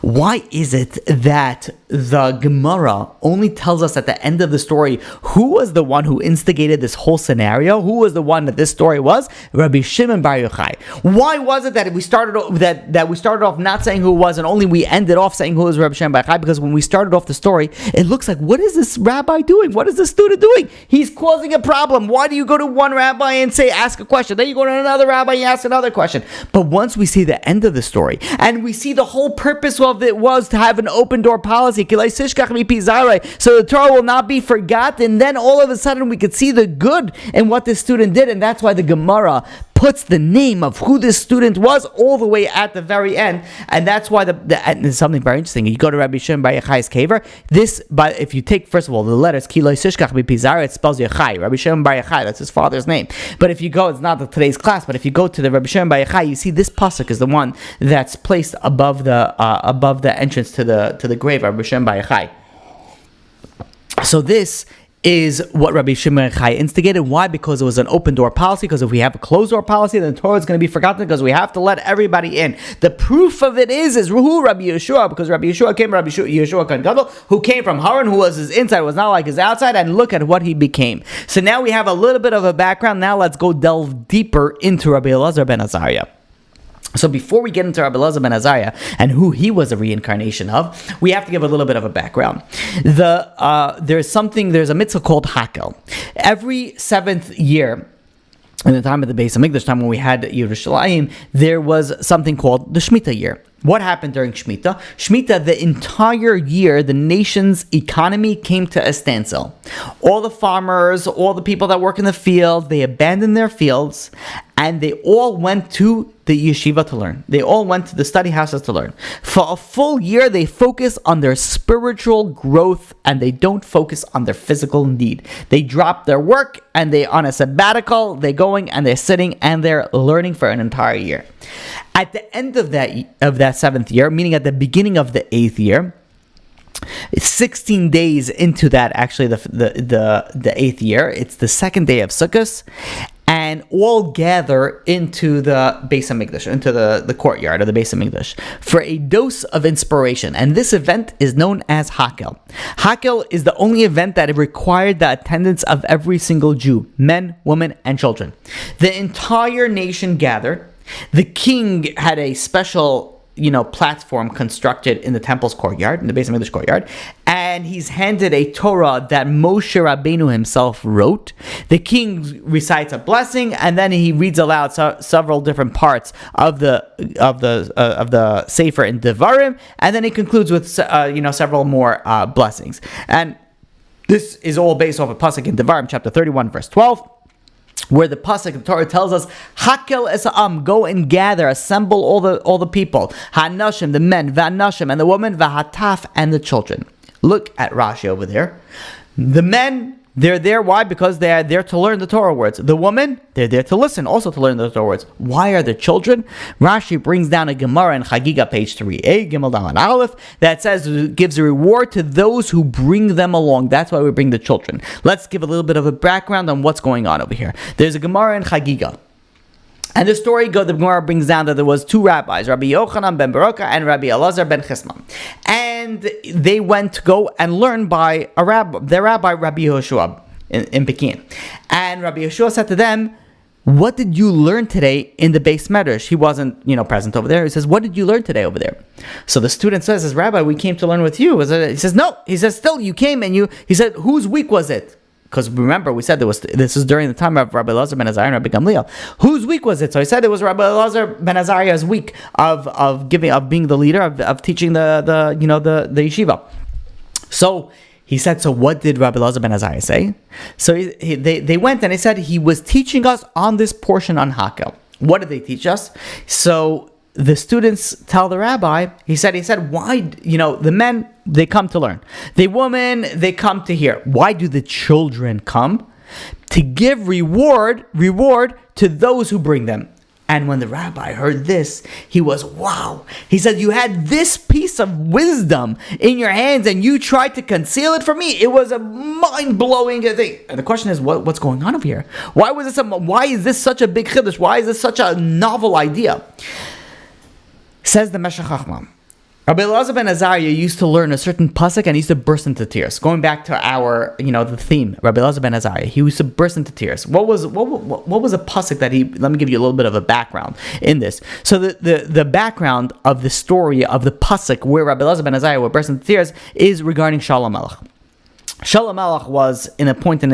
Why is it that the Gemara only tells us at the end of the story who was the one who instigated this whole scenario? Who was the one that this story was? Rabbi Shimon Bar Yochai. Why was it that we started off not saying who it was, and only we ended off saying who was Rabbi Shimon Bar Yochai? Because when we started off the story, it looks like, what is this rabbi doing? What is this student doing? He's causing a problem. Why do you go to one rabbi and say ask a question? Then you go to another rabbi and ask another question. But once we see the end of the story and we see the whole purpose of it was to have an open door policy, so the Torah will not be forgotten. Then all of a sudden we could see the good in what this student did, and that's why the Gemara puts the name of who this student was all the way at the very end, and that's why and there's something very interesting. You go to Rabbi Shimon Bar Yochai's kever. But if you take first of all the letters Kiloi Sishkach B'Pizara, it spells Yochai. Rabbi Shimon Bar Yochai, that's his father's name. But if you go, it's not today's class. But if you go to the Rabbi Shimon Bar Yochai, you see this pasuk is the one that's placed above the entrance to the grave of Rabbi Shimon Bar Yochai. So this is what Rabbi Shimon Bar Yochai instigated. Why? Because it was an open door policy. Because if we have a closed door policy, then the Torah is going to be forgotten, because we have to let everybody in. The proof of it is who? Rabbi Yeshua, because Rabbi Yeshua came, Rabbi Yeshua Kohen Gadol, who came from Haran, who was his inside, was not like his outside, and look at what he became. So now we have a little bit of a background. Now let's go delve deeper into Rabbi Eliezer ben Azaria. So before we get into Rabbi Eliezer ben Azaria and who he was a reincarnation of, we have to give a little bit of a background. There's a mitzvah called Hakhel. Every 7th year, in the time of the Beis Hamikdash, time when we had Yerushalayim, there was something called the Shemitah year. What happened during Shemitah? Shemitah, the entire year, the nation's economy came to a standstill. All the farmers, all the people that work in the fields, they abandoned their fields, and they all went to the yeshiva to learn. They all went to the study houses to learn. For a full year, they focus on their spiritual growth, and they don't focus on their physical need. They drop their work, and they on a sabbatical, they're going and they're sitting and they're learning for an entire year. At the end of that 7th year, meaning at the beginning of the 8th year, 16 days into that, actually the 8th year, it's the 2nd day of Sukkot, and all gather into the Beis Hamikdash, into the courtyard of the Beis Hamikdash, for a dose of inspiration. And this event is known as Hakhel. Hakhel is the only event that required the attendance of every single Jew, men, women, and children. The entire nation gathered. The king had a special platform constructed in the temple's courtyard, in the Beis Hamikdash courtyard, and he's handed a Torah that Moshe Rabbeinu himself wrote. The king recites a blessing, and then he reads aloud several different parts of the Sefer in Devarim, and then he concludes with several more blessings. And this is all based off a pasuk in Devarim, chapter 31, verse 12. Where the pasuk, the Torah tells us, Hakhel es ha'am, go and gather, assemble all the people, ha'nashim, the men, va'nashim, and the women, va'hataf, and the children. Look at Rashi over there. The men, they're there. Why? Because they are there to learn the Torah words. The women, they're there to listen, also to learn the Torah words. Why are the children? Rashi brings down a Gemara in Chagiga, page 3a, Gimel Dalet Aleph, that says, gives a reward to those who bring them along. That's why we bring the children. Let's give a little bit of a background on what's going on over here. There's a Gemara in Chagiga. And the story the Gemara brings down that there was 2 rabbis, Rabbi Yochanan ben Baroka and Rabbi Eliezer ben Chisma. And they went to go and learn by their rabbi, Rabbi Yehoshua in Pekin. And Rabbi Yehoshua said to them, what did you learn today in the Beis Medrash? He wasn't, present over there. He says, what did you learn today over there? So the student says, Rabbi, we came to learn with you. He says, no. He says, still, you came and he said, whose week was it? Because remember, we said this is during the time of Rabbi Eliezer ben Azaria and Rabbi Gamliel. Whose week was it? So he said it was Rabbi Eliezer ben Azaria's week of being the leader of teaching the yeshiva. So he said, so what did Rabbi Eliezer ben Azaria say? So they went and they said he was teaching us on this portion on Hakhel. What did they teach us? So the students tell the rabbi, he said, why, the men, they come to learn. The women, they come to hear. Why do the children come? To give reward to those who bring them. And when the rabbi heard this, he was, wow. He said, you had this piece of wisdom in your hands and you tried to conceal it from me. It was a mind-blowing thing. And the question is, what's going on over here? Why is this such a big chiddush? Why is this such a novel idea? Says the Meshech Chochmah, Rabbi Eliezer ben Azaria used to learn a certain pasuk and he used to burst into tears. Going back to our, the theme, Rabbi Eliezer ben Azaria, he used to burst into tears. What was a pasuk that let me give you a little bit of a background in this. So the background of the story of the pasuk where Rabbi Eliezer ben Azaria would burst into tears is regarding Shalom Melech. Shalom Melech was in a point in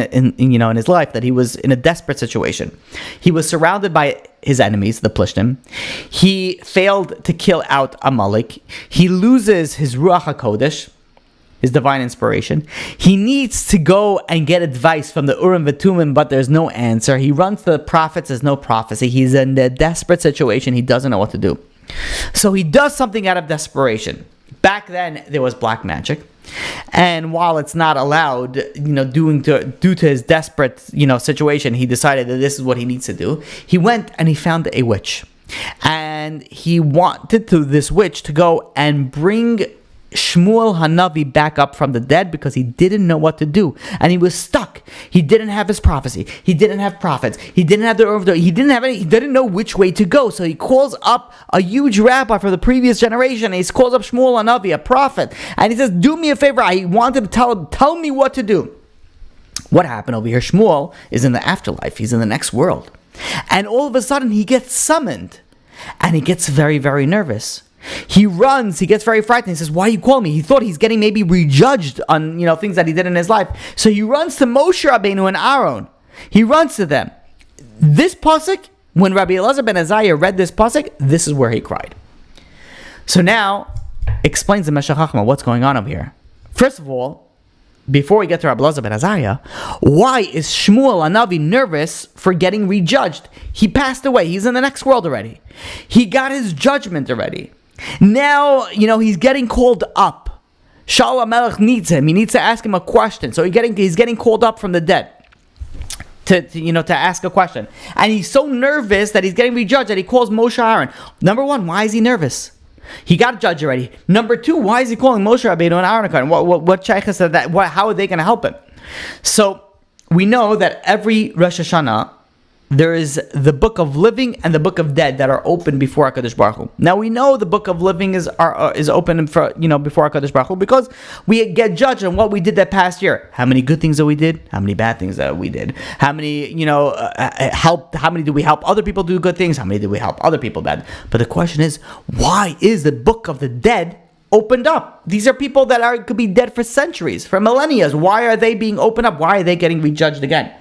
his life that he was in a desperate situation. He was surrounded by his enemies, the Plishtim. He failed to kill out Amalek. He loses his Ruach HaKodesh, his divine inspiration. He needs to go and get advice from the Urim V'Tumim, but there's no answer. He runs to the prophets, there's no prophecy. He's in a desperate situation. He doesn't know what to do. So he does something out of desperation. Back then, there was black magic. And while it's not allowed, due to his desperate, situation, he decided that this is what he needs to do. He went and he found a witch. And he wanted this witch to go and bring Shmuel Hanavi back up from the dead because he didn't know what to do. And he was stuck. He didn't have his prophecy. He didn't have prophets. He didn't have he didn't know which way to go. So he calls up a huge rabbi from the previous generation. He calls up Shmuel Hanavi, a prophet. And he says, do me a favor. I wanted to tell me what to do. What happened over here? Shmuel is in the afterlife. He's in the next world. And all of a sudden he gets summoned. And he gets very, very nervous. He runs, he gets very frightened. He says, why are you calling me? He thought he's getting maybe rejudged on, things that he did in his life. So he runs to Moshe Rabbeinu and Aaron. He runs to them. This pasuk, when Rabbi Eliezer ben Azaria read this pasuk, this is where he cried. So now, explains the Meshech Chochmah what's going on over here. First of all, before we get to Rabbi Eliezer ben Azaria, why is Shmuel Hanavi nervous for getting rejudged? He passed away. He's in the next world already. He got his judgment already. Now, he's getting called up. Shalom Melech needs him. He needs to ask him a question. So he's getting called up from the dead to ask a question. And he's so nervous that he's getting rejudged that he calls Moshe Aaron. Number one, why is he nervous? He got judged already. Number two, why is he calling Moshe Rabbeinu and Aaron? What Shaykhah said that? How are they going to help him? So we know that every Rosh Hashanah there is the book of living and the book of dead that are open before HaKadosh Baruch Hu. Now we know the book of living is open for before HaKadosh Baruch Hu because we get judged on what we did that past year. How many good things that we did? How many bad things that we did? How many How many did we help other people do good things? How many did we help other people bad? But the question is, why is the book of the dead opened up? These are people that could be dead for centuries, for millennia. Why are they being opened up? Why are they getting rejudged again?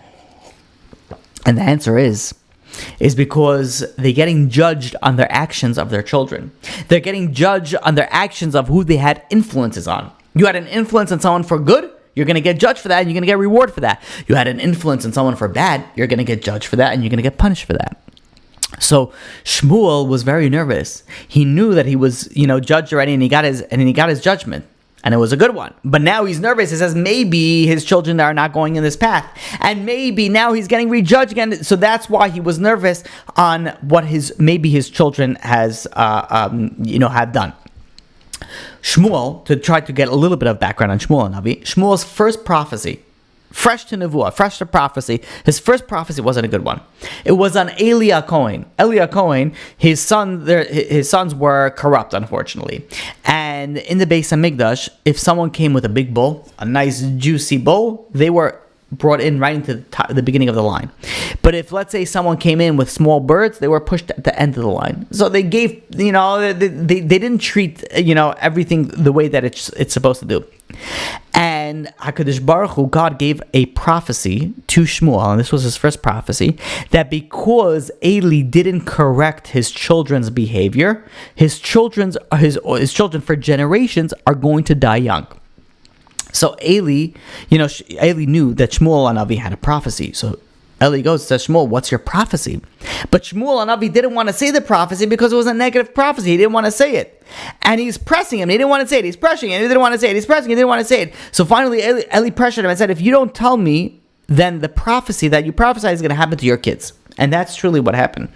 And the answer is because they're getting judged on their actions of their children. They're getting judged on their actions of who they had influences on. You had an influence on someone for good, you're going to get judged for that, and you're going to get reward for that. You had an influence on someone for bad, you're going to get judged for that, and you're going to get punished for that. So Shmuel was very nervous. He knew that he was, judged already, and he got his judgment. And it was a good one. But now he's nervous. He says maybe his children are not going in this path. And maybe now he's getting rejudged again. So that's why he was nervous on what his children have done. Shmuel, to try to get a little bit of background on Shmuel Hanavi, Shmuel's first prophecy, fresh to Nevuah, fresh to prophecy, his first prophecy wasn't a good one. It was on Eli Cohen. Eli Cohen, his sons were corrupt, unfortunately. And in the Beis Hamikdash, if someone came with a big bull, a nice juicy bull, they were brought in right into the beginning of the line. But if, let's say, someone came in with small birds, they were pushed at the end of the line. So they gave, they didn't treat, everything the way that it's supposed to do. And HaKadosh Baruch Hu, God gave a prophecy to Shmuel, and this was his first prophecy, that because Eli didn't correct his children's behavior, his children for generations are going to die young. So Eli knew that Shmuel Hanavi had a prophecy. So Eli goes to Shmuel, what's your prophecy? But Shmuel Hanavi didn't want to say the prophecy because it was a negative prophecy. He didn't want to say it. And he's pressing him. He didn't want to say it. He's pressuring him. He didn't want to say it. He's pressing him. He didn't want to say it. So finally, Eli pressured him and said, if you don't tell me, then the prophecy that you prophesied is going to happen to your kids. And that's truly what happened.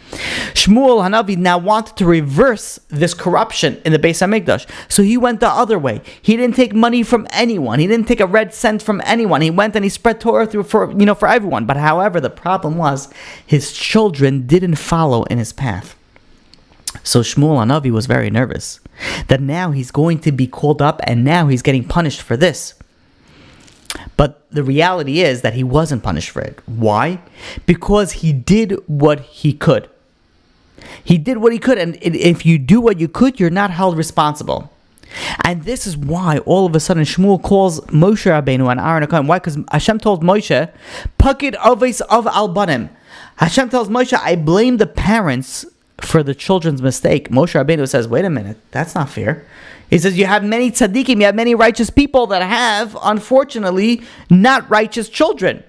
Shmuel Hanavi now wanted to reverse this corruption in the Beis HaMikdash. So he went the other way. He didn't take money from anyone. He didn't take a red cent from anyone. He went and he spread Torah through for everyone. But however, the problem was his children didn't follow in his path. So Shmuel Hanavi was very nervous that now he's going to be called up and now he's getting punished for this. But the reality is that he wasn't punished for it. Why? Because he did what he could. He did what he could, and if you do what you could, you're not held responsible. And this is why all of a sudden Shmuel calls Moshe Rabbeinu and Aaron HaKohen. Why? Because Hashem told Moshe, Pakid Oves of Albanim. Hashem tells Moshe, I blame the parents for the children's mistake. Moshe Rabbeinu says, wait a minute, that's not fair. He says, you have many tzaddikim, you have many righteous people that have, unfortunately, not righteous children.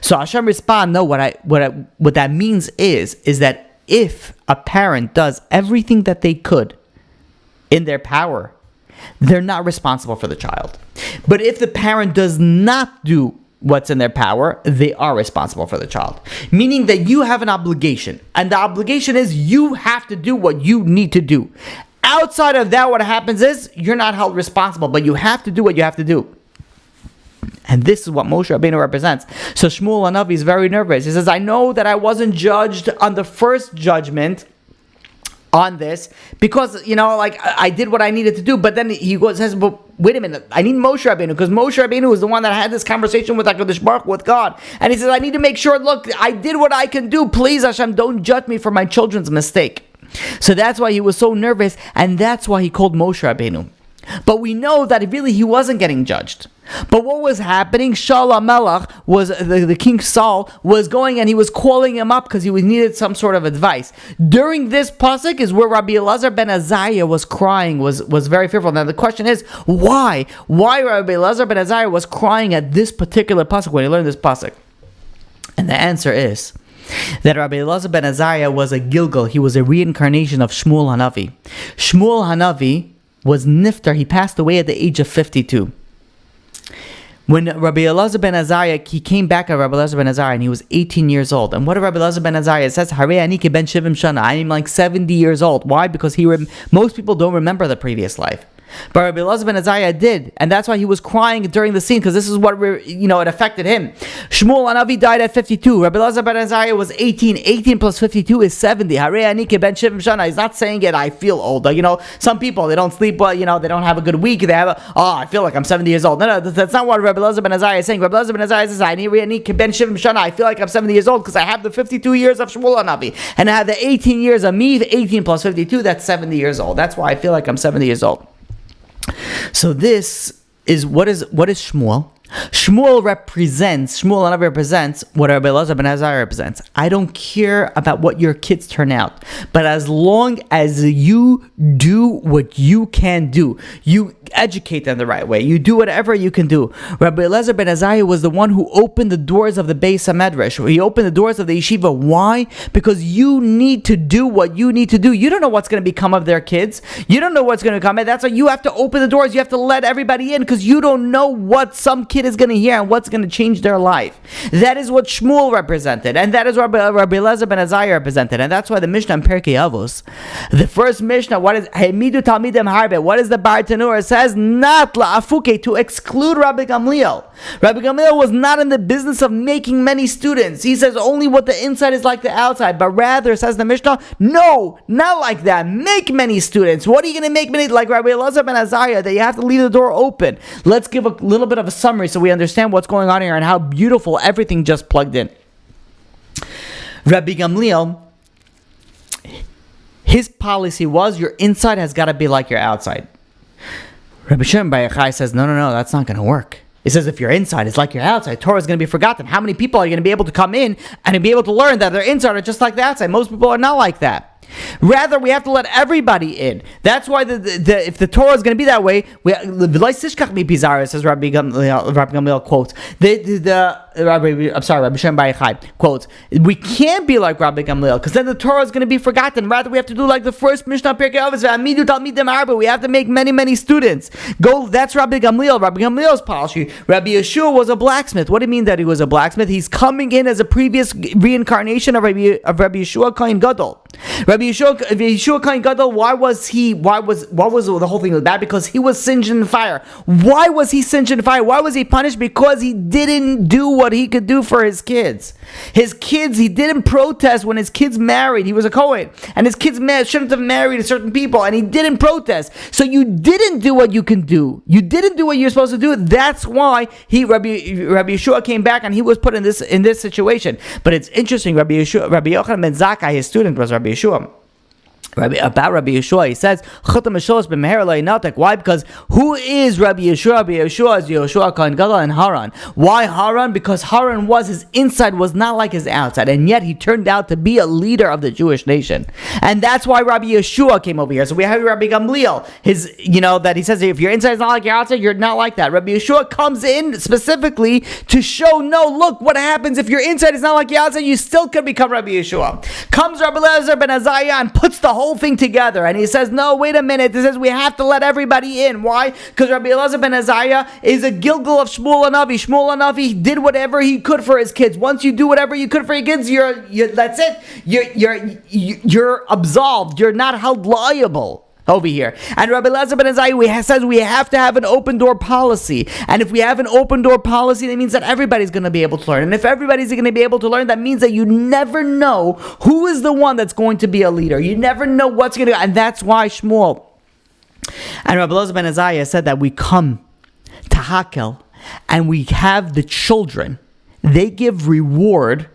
So Hashem responds, no, what that means is that if a parent does everything that they could in their power, they're not responsible for the child. But if the parent does not do what's in their power, they are responsible for the child. Meaning that you have an obligation, and the obligation is you have to do what you need to do. Outside of that, what happens is you're not held responsible, but you have to do what you have to do. And this is what Moshe Rabbeinu represents. So Shmuel Hanavi is very nervous. He says, I know that I wasn't judged on the first judgment on this because, I did what I needed to do. But then he says, but wait a minute, I need Moshe Rabbeinu because Moshe Rabbeinu is the one that had this conversation with HaKadosh Baruch Hu, with God. And he says, I need to make sure, look, I did what I can do. Please, Hashem, don't judge me for my children's mistake. So that's why he was so nervous, and that's why he called Moshe Rabbeinu. But we know that really he wasn't getting judged. But what was happening? Shaul HaMelech was the king Saul was going and he was calling him up because he needed some sort of advice. During this pasuk is where Rabbi Eliezer ben Azaria was crying, was very fearful. Now the question is, why? Why Rabbi Eliezer ben Azaria was crying at this particular pasuk when he learned this pasuk? And the answer is that Rabbi Eliezer ben Azaria was a Gilgal. He was a reincarnation of Shmuel Hanavi. Shmuel Hanavi was niftar. He passed away at the age of 52. When Rabbi Eliezer ben Azaria, he came back at Rabbi Eliezer ben Azaria and he was 18 years old. And what did Rabbi Eliezer ben Azaria says? Harei ani ben shivim shana. I am like 70 years old. Why? Because most people don't remember the previous life. But Rabbi Eliezer ben Azaria did, and that's why he was crying during the scene, because this is what it affected him. Shmuel Hanavi died at 52. Rabbi Eliezer ben Azaria was 18. 18 plus 52 is 70. Harei ani ben shivim shana. He's not saying it, I feel old. Some people, they don't sleep well, they don't have a good week. They have I feel like I'm 70 years old. No, that's not what Rabbi Eliezer ben Azaria is saying. Rabbi Eliezer ben Azaria says, I ben shivim shana. I feel like I'm 70 years old because I have the 52 years of Shmuel Hanavi, and I have the 18 years of me. 18 plus 52, that's 70 years old. That's why I feel like I'm 70 years old. So this is what is Shmuel? Shmuel Hanavi represents what Rabbi Eliezer ben Azaria represents. I don't care about what your kids turn out, but as long as you do what you can do, you educate them the right way, you do whatever you can do. Rabbi Eliezer ben Azaria was the one who opened the doors of the Beis HaMedrash. He opened the doors of the yeshiva. Why? Because you need to do what you need to do. You don't know what's going to become of their kids. You don't know what's going to come. And that's why you have to open the doors. You have to let everybody in, because you don't know what some kid is going to hear and what's going to change their life. That is what Shmuel represented, and that is what Rabbi Eliezer ben Azaria represented. And that's why the Mishnah in Pirkei Avos, the first Mishnah, what is Hemidu Talmidim Harbe? What is the Bar Tanur? It says not la'afuke, to exclude Rabbi Gamliel. Rabbi Gamliel was not in the business of making many students. He says only what the inside is like the outside, but rather, says the Mishnah, no, not like that. Make many students. What are you going to make many? Like Rabbi Eliezer ben Azaria, that you have to leave the door open. Let's give a little bit of a summary so we understand what's going on here and how beautiful everything just plugged in. Rabbi Gamliel, his policy was your inside has got to be like your outside. Rabbi Shimon Bar Yochai says, no, that's not going to work. He says if your inside is like your outside, Torah is going to be forgotten. How many people are going to be able to come in and be able to learn that their inside are just like the outside? Most people are not like that. Rather, we have to let everybody in. That's why if the Torah is going to be that way, says Rabbi Gamliel quotes Rabbi Shem Bar Yochai quotes, we can't be like Rabbi Gamliel because then the Torah is going to be forgotten. Rather, we have to do like the first Mishnah Pirkei Avos. We have to make many students. That's Rabbi Gamliel. Rabbi Gamliel's policy. Rabbi Yeshua was a blacksmith. What do you mean that he was a blacksmith? He's coming in as a previous reincarnation of Rabbi Yeshua Kohen Gadol. Rabbi Yeshua Kohen Gadol, what was the whole thing about? Because he was singed in fire. Why was he singed in fire? Why was he punished? Because he didn't do what he could do for his kids. He didn't protest when his kids married. He was a Kohen, and his kids shouldn't have married certain people, and he didn't protest. So you didn't do what you can do. You didn't do what you're supposed to do. That's why Rabbi Yeshua came back, and he was put in this situation. But it's interesting. Rabbi Yochanan ben Zakkai, his student, was Rabbi Yeshua. About Rabbi Yeshua, he says, why? Because who is Rabbi Yeshua? Rabbi Yeshua is Yeshua Kohen Gadol and Haran. Why Haran? Because Haran his inside was not like his outside, and yet he turned out to be a leader of the Jewish nation. And that's why Rabbi Yeshua came over here. So we have Rabbi Gamliel, that he says, if your inside is not like your outside, you're not like that. Rabbi Yeshua comes in specifically to show, no, look what happens if your inside is not like your outside, you still could become Rabbi Yeshua. Comes Rabbi Eliezer ben Azaria and puts the whole thing together, and he says, no, wait a minute, he says we have to let everybody in. Why? Because Rabbi Eliezer ben Azaria is a Gilgal of Shmuel Hanavi. Shmuel Hanavi did whatever he could for his kids. Once you do whatever you could for your kids, that's it. You're absolved. You're not held liable over here. And Rabbi Eliezer ben Azaria says we have to have an open door policy. And if we have an open door policy, that means that everybody's going to be able to learn. And if everybody's going to be able to learn, that means that you never know who is the one that's going to be a leader. You never know what's going to, and that's why Shmuel and Rabbi Eliezer ben Azaria said that we come to Hakhel and we have the children. They give reward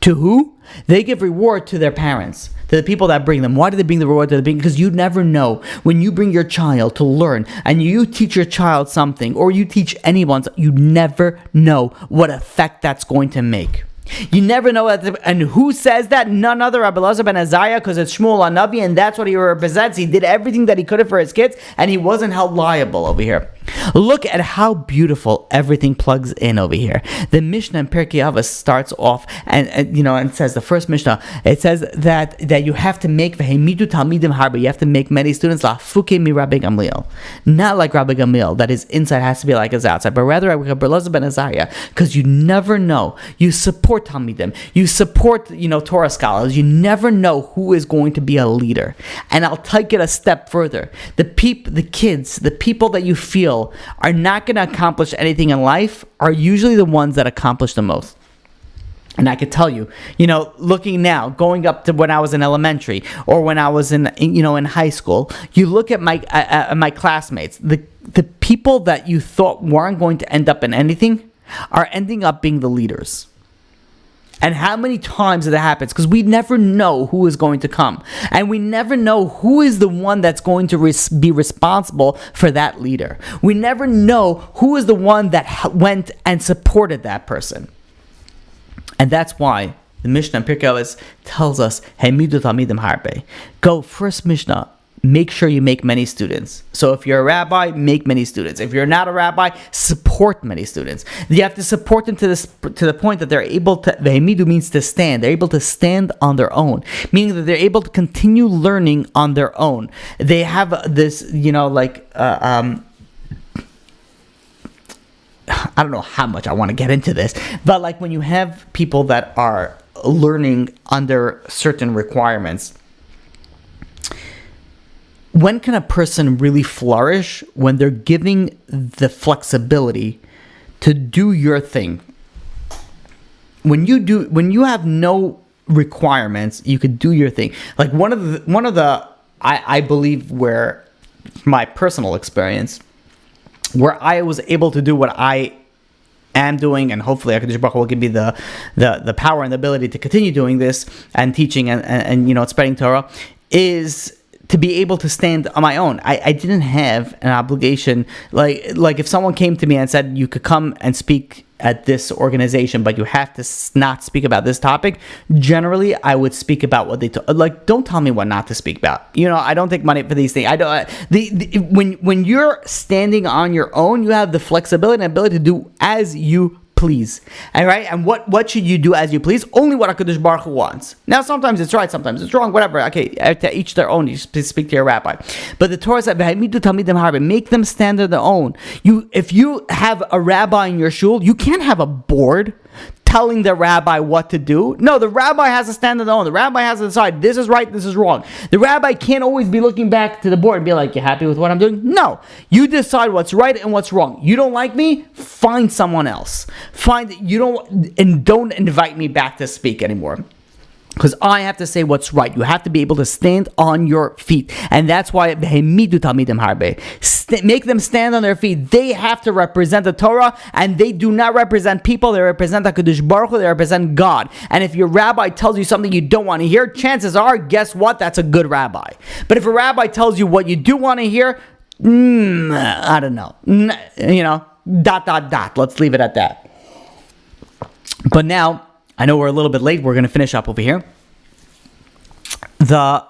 to who? They give reward to their parents, to the people that bring them. Why do they bring the reward to the people? Because you never know when you bring your child to learn and you teach your child something, or you teach anyone, you never know what effect that's going to make. You never know. And who says that? None other Rabbi Eliezer ben Azaria, because it's Shmuel Hanavi, and that's what he represents. He did everything that he could have for his kids, and he wasn't held liable over here. Look at how beautiful everything plugs in over here. The Mishnah in Pirkei Avos starts off and says, the first Mishnah, it says that you have to make v'hemidu talmidim harba. You have to make many students lafuke mi Rabbi Gamliel, not like Rabbi Gamliel, that his inside has to be like his outside, but rather like Rabbi Eliezer ben Azaria, because you never know. You support talmidim, you support Torah scholars. You never know who is going to be a leader. And I'll take it a step further. The kids, the people that you feel are not going to accomplish anything in life are usually the ones that accomplish the most. And I could tell you, looking now, going up to when I was in elementary or when I was in high school, you look at my classmates, the people that you thought weren't going to end up in anything are ending up being the leaders. And how many times that happens? Because we never know who is going to come. And we never know who is the one that's going to be responsible for that leader. We never know who is the one that went and supported that person. And that's why the Mishnah in Pirkei Avos tells us, Hemidu talmidim harbe. Go, first Mishnah, make sure you make many students. So if you're a rabbi, make many students. If you're not a rabbi, support many students. You have to support them to the point that they're able to, vehemidu means to stand. They're able to stand on their own, meaning that they're able to continue learning on their own. They have this, I don't know how much I want to get into this, but like when you have people that are learning under certain requirements, when can a person really flourish? When they're giving the flexibility to do your thing. When you have no requirements, you could do your thing. Like one of the I believe where my personal experience, where I was able to do what I am doing, and hopefully HaKadosh Baruch Hu will give me the power and the ability to continue doing this and teaching and spreading Torah, is to be able to stand on my own. I didn't have an obligation, like if someone came to me and said you could come and speak at this organization, but you have to not speak about this topic. Generally, I would speak about what they like. Don't tell me what not to speak about. I don't take money for these things. I don't. When you're standing on your own, you have the flexibility and ability to do as you please. All right, and what should you do as you please? Only what HaKadosh Baruch Hu wants. Now, sometimes it's right, sometimes it's wrong, whatever. Okay, to each their own. You speak to your rabbi. But the Torah said, make them stand on their own. If you have a rabbi in your shul, you can't have a board telling the rabbi what to do. No, the rabbi has to stand on their own. The rabbi has to decide, this is right, this is wrong. The rabbi can't always be looking back to the board and be like, you happy with what I'm doing? No. You decide what's right and what's wrong. You don't like me? Find someone else. Don't invite me back to speak anymore. Because I have to say what's right. You have to be able to stand on your feet. And that's why make them stand on their feet. They have to represent the Torah, and they do not represent people. They represent HaKadosh Baruch Hu. They represent God. And if your rabbi tells you something you don't want to hear, chances are, guess what? That's a good rabbi. But if a rabbi tells you what you do want to hear, I don't know. Let's leave it at that. But now, I know we're a little bit late. We're going to finish up over here. The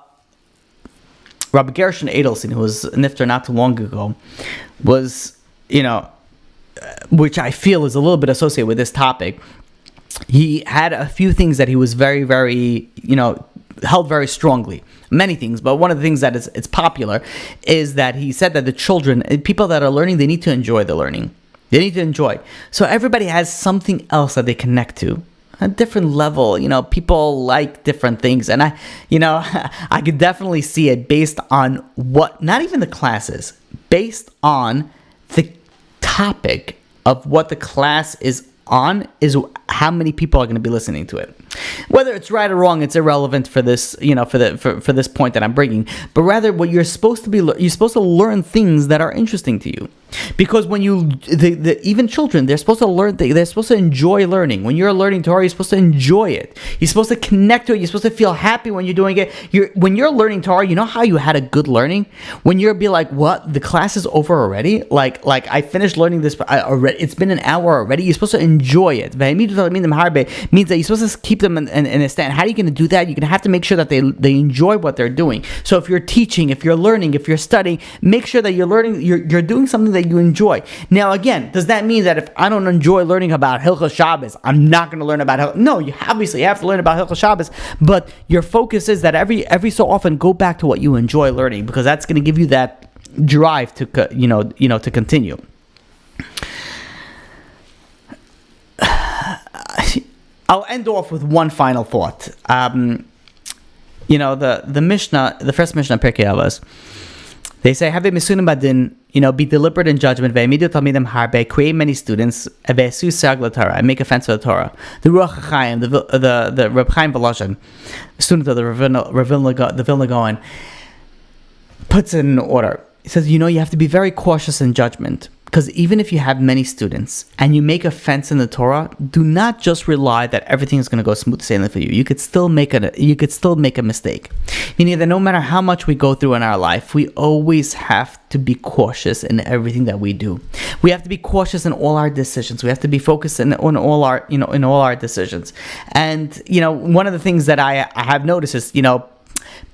Rabbi Gershon Edelstein, who was nifter not too long ago, was, which I feel is a little bit associated with this topic. He had a few things that he was very, very, held very strongly. Many things, but one of the things that it's popular is that he said that the children, people that are learning, they need to enjoy the learning. They need to enjoy. So everybody has something else that they connect to. A different level, people like different things, and I could definitely see it based on not even the classes, based on the topic of what the class is on, is how many people are going to be listening to it. Whether it's right or wrong, it's irrelevant for this, for this point that I'm bringing. But rather, what you're supposed to learn things that are interesting to you. Because when even children, they're supposed to learn. They're supposed to enjoy learning. When you're learning Torah, you're supposed to enjoy it. You're supposed to connect to it. You're supposed to feel happy when you're doing it. When you're learning Torah, you know how you had a good learning? When you'll be like, what? The class is over already? Like I finished learning this already. It's been an hour already. You're supposed to enjoy it. Means that you're supposed to keep them in a stand. How are you going to do that? You're going to have to make sure that they enjoy what they're doing. So if you're teaching, if you're learning, if you're studying, make sure that you're learning. You're doing something that you enjoy. Now, again, does that mean that if I don't enjoy learning about Hilchos Shabbos, I'm not going to learn about Hilchos? No, you obviously have to learn about Hilchos Shabbos, but your focus is that every so often go back to what you enjoy learning, because that's going to give you that drive to to continue. I'll end off with one final thought. The Mishnah, the first Mishnah, Pirkei Avos, they say, "Have misunim badin." Be deliberate in judgment. Ve'emidu talmidim harbe. Create many students. Ve'esu sag l'Torah. And make offense to the Torah. The Ruach HaChaim, the Reb Chaim Volozhin, student of the Vilna Gaon, puts it in order. He says, you have to be very cautious in judgment. Because even if you have many students and you make offense in the Torah, do not just rely that everything is going to go smooth sailing for you. You could still make a mistake. Meaning that no matter how much we go through in our life, we always have to be cautious in everything that we do. We have to be cautious in all our decisions. We have to be focused on all our decisions. And one of the things that I have noticed is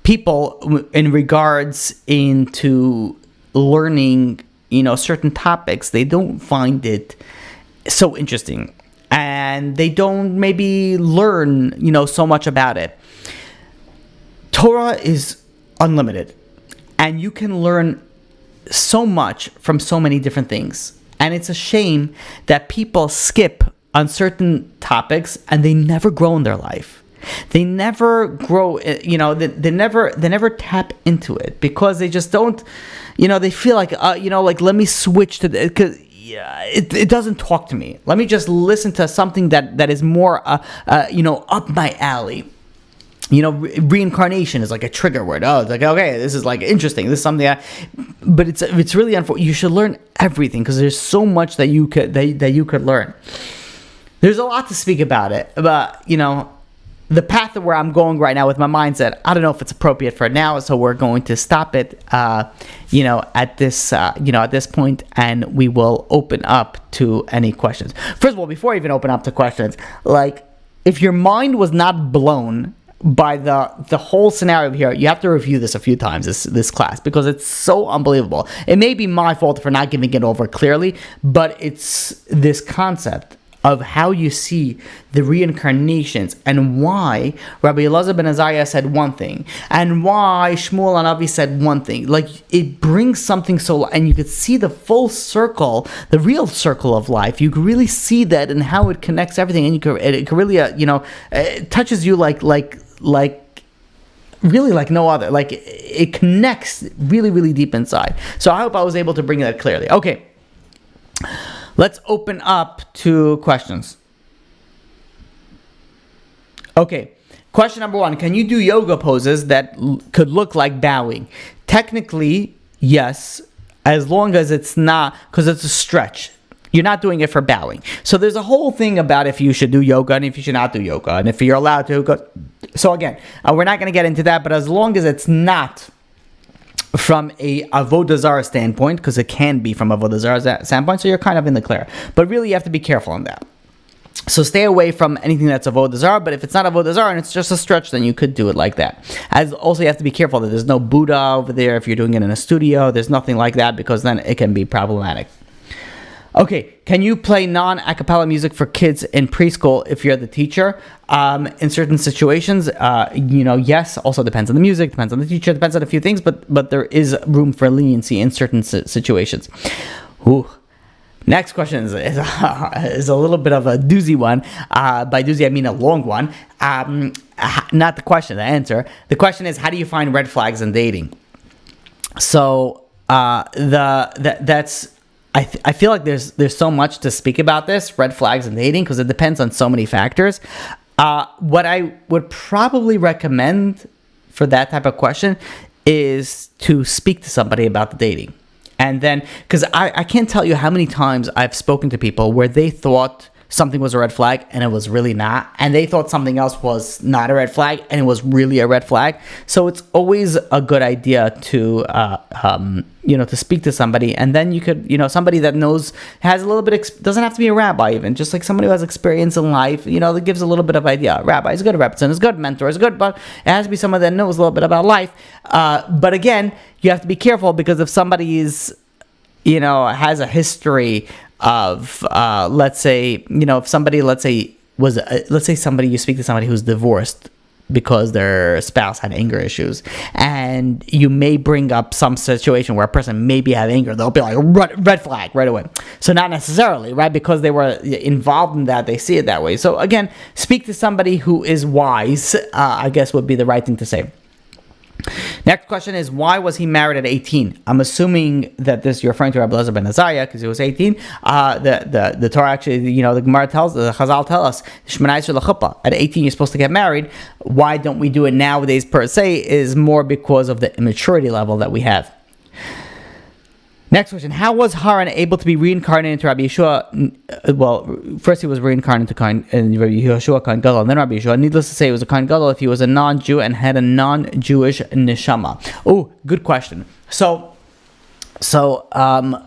people in regards into learning certain topics, they don't find it so interesting, and they don't maybe learn so much about it. Torah is unlimited, and you can learn so much from so many different things, and it's a shame that people skip on certain topics and they never grow in their life. They never grow, they never tap into it, because they just don't, they feel like, let me switch to the, because it doesn't talk to me. Let me just listen to something that is more, up my alley. Reincarnation is like a trigger word. Oh, it's like, okay, this is like interesting. This is something but it's really unfortunate. You should learn everything, because there's so much that you could learn. There's a lot to speak about it, but, the path where I'm going right now with my mindset, I don't know if it's appropriate for now, so we're going to stop it, at this point, and we will open up to any questions. First of all, before I even open up to questions, like, if your mind was not blown by the whole scenario here, you have to review this a few times, this class, because it's so unbelievable. It may be my fault for not giving it over clearly, but it's this concept of how you see the reincarnations and why Rabbi Eliezer ben Azaria said one thing and why Shmuel and Avi said one thing. Like, it brings something so, and you could see the full circle, the real circle of life. You can really see that and how it connects everything, and it can really, it touches you like really like no other. Like, it connects really, really deep inside. So I hope I was able to bring that clearly. Okay. Let's open up to questions. Okay, question number 1. Can you do yoga poses that could look like bowing? Technically, yes, as long as it's not, because it's a stretch. You're not doing it for bowing. So there's a whole thing about if you should do yoga and if you should not do yoga, and if you're allowed to. So again, we're not going to get into that, but as long as it's not from a Avot Azaria standpoint, because it can be from Avot Azaria standpoint, so you're kind of in the clear. But really, you have to be careful on that. So stay away from anything that's Avot Azaria, but if it's not Avot Azaria and it's just a stretch, then you could do it like that. As also, you have to be careful that there's no Buddha over there if you're doing it in a studio. There's nothing like that, because then it can be problematic. Okay, can you play non-acapella music for kids in preschool if you're the teacher? In certain situations, yes. Also depends on the music, depends on the teacher, depends on a few things, but there is room for leniency in certain situations. Ooh. Next question is a little bit of a doozy one. By doozy, I mean a long one. Not the question, the answer. The question is, how do you find red flags in dating? So that's... I feel like there's so much to speak about this, red flags in dating, because it depends on so many factors. What I would probably recommend for that type of question is to speak to somebody about the dating. And then, because I can't tell you how many times I've spoken to people where they thought something was a red flag and it was really not, and they thought something else was not a red flag and it was really a red flag. So it's always a good idea to to speak to somebody, and then you could, somebody that knows, has a little bit, doesn't have to be a rabbi even, just like somebody who has experience in life, that gives a little bit of idea. Rabbi is good, Rebbetzin is good, mentor is good, but it has to be someone that knows a little bit about life. But again, you have to be careful, because if somebody is, has a history of, let's say, if somebody, let's say somebody, you speak to somebody who's divorced because their spouse had anger issues, and you may bring up some situation where a person maybe had anger, they'll be like, red flag right away. So not necessarily, right? Because they were involved in that, they see it that way. So again, speak to somebody who is wise, I guess would be the right thing to say. Next question is, why was he married at 18? I'm assuming that you're referring to Rabbi Eliezer ben Azaria, because he was 18. The Torah actually, the Gemara the Chazal tell us, at 18 you're supposed to get married. Why don't we do it nowadays per se is more because of the immaturity level that we have. Next question, how was Haran able to be reincarnated into Rabbi Yeshua? Well, first he was reincarnated into Rabbi Yeshua Kohen Gadol, and then Rabbi Yeshua. Needless to say, he was a Kohen Gadol if he was a non-Jew and had a non-Jewish neshama. Oh, good question. So the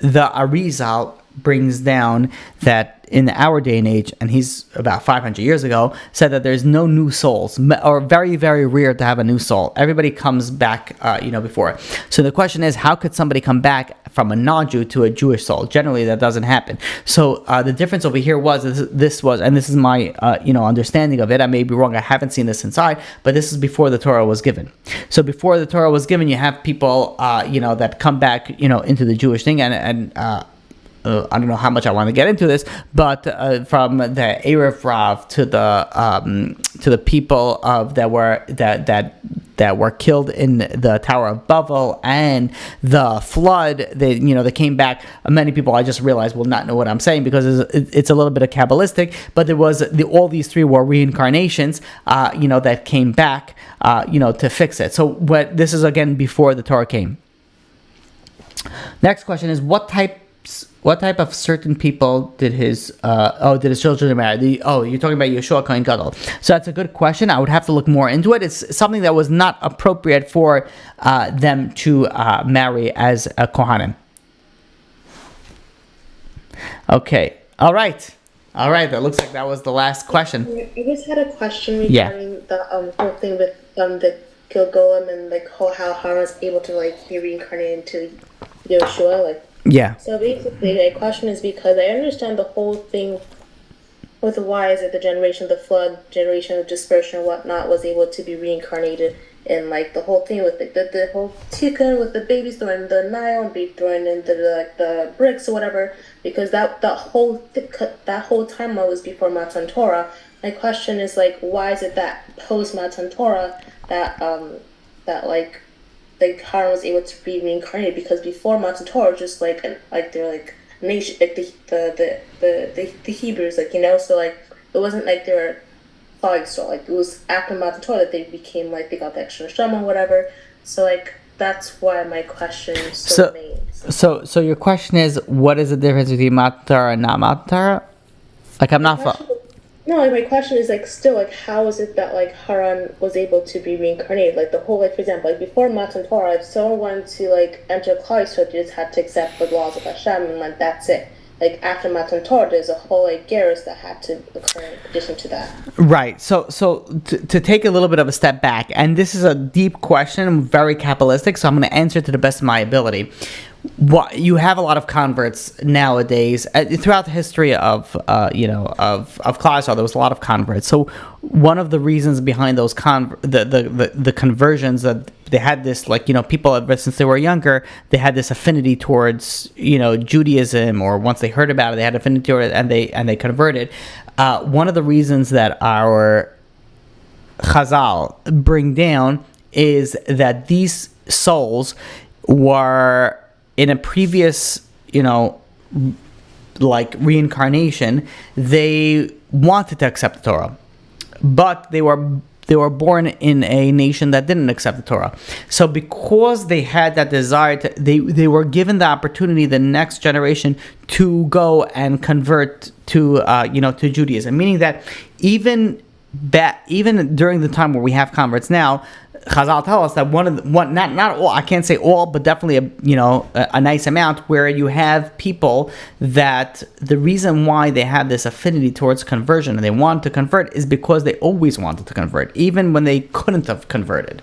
Arizal brings down that in our day and age, and he's about 500 years ago, said that there's no new souls, or very, very rare to have a new soul. Everybody comes back, before. So the question is, how could somebody come back from a non-Jew to a Jewish soul? Generally, that doesn't happen. So the difference over here was, this was, and this is my, understanding of it. I may be wrong. I haven't seen this inside, but this is before the Torah was given. So before the Torah was given, you have people, that come back, into the Jewish thing, and I don't know how much I want to get into this, but from the Erev Rav to the people of that were killed in the Tower of Babel and the flood, they came back. Many people, I just realized, will not know what I'm saying, because it's a little bit of Kabbalistic. But there was all these three were reincarnations, that came back, to fix it. So this is again before the Torah came. Next question is, what types certain people did his children marry? You're talking about Yeshua Kohen Gadol. So that's a good question. I would have to look more into it. It's something that was not appropriate for them to marry as a Kohanim. Okay. All right. That looks like that was the last question. I just had a question regarding the whole thing with the Gilgulum and like how Hara was able to like be reincarnated into Yeshua, like. Yeah. So basically, my question is because I understand the whole thing with why is it the generation of the flood, generation of dispersion, and whatnot was able to be reincarnated, and like the whole thing with the whole tikkun with the babies thrown in the Nile and be thrown into the bricks or whatever, because that whole timeline was before Matan Torah. My question is like, why is it that post Matan Torah that like Haran was able to be reincarnated? Because before Matan Torah, just like they're like nation, like the Hebrews, like, you know, so like it wasn't like they were following Torah. Like it was after Matan Torah that they became like they got the extra neshama or whatever. So like that's why my question is so main. So your question is, what is the difference between Matan Torah and not Matan Torah? Like I'm not. No, like my question is like still like how is it that like Haran was able to be reincarnated? Like the whole, like for example, like before Matan Torah, if someone wanted to like enter Klal Yisrael, they just had to accept the laws of Hashem and like that's it. Like after Matan Torah, there's a whole like gerus that had to occur in addition to that. Right. So to take a little bit of a step back, and this is a deep question, very Kabbalistic, so I'm going to answer it to the best of my ability. You have a lot of converts nowadays throughout the history of Klal Yisrael. There was a lot of converts. So one of the reasons behind those the conversions, that they had this, like, you know, people since they were younger, they had this affinity towards, you know, Judaism, or once they heard about it, they had affinity toward it, and they converted. One of the reasons that our Chazal bring down is that these souls were in a previous, you know, like reincarnation, they wanted to accept the Torah, but they were born in a nation that didn't accept the Torah. So because they had that desire, they were given the opportunity, the next generation, to go and convert to to Judaism. Meaning that even during the time where we have converts now, Chazal tell us that not all, I can't say all, but definitely a nice amount, where you have people that the reason why they have this affinity towards conversion and they want to convert is because they always wanted to convert, even when they couldn't have converted,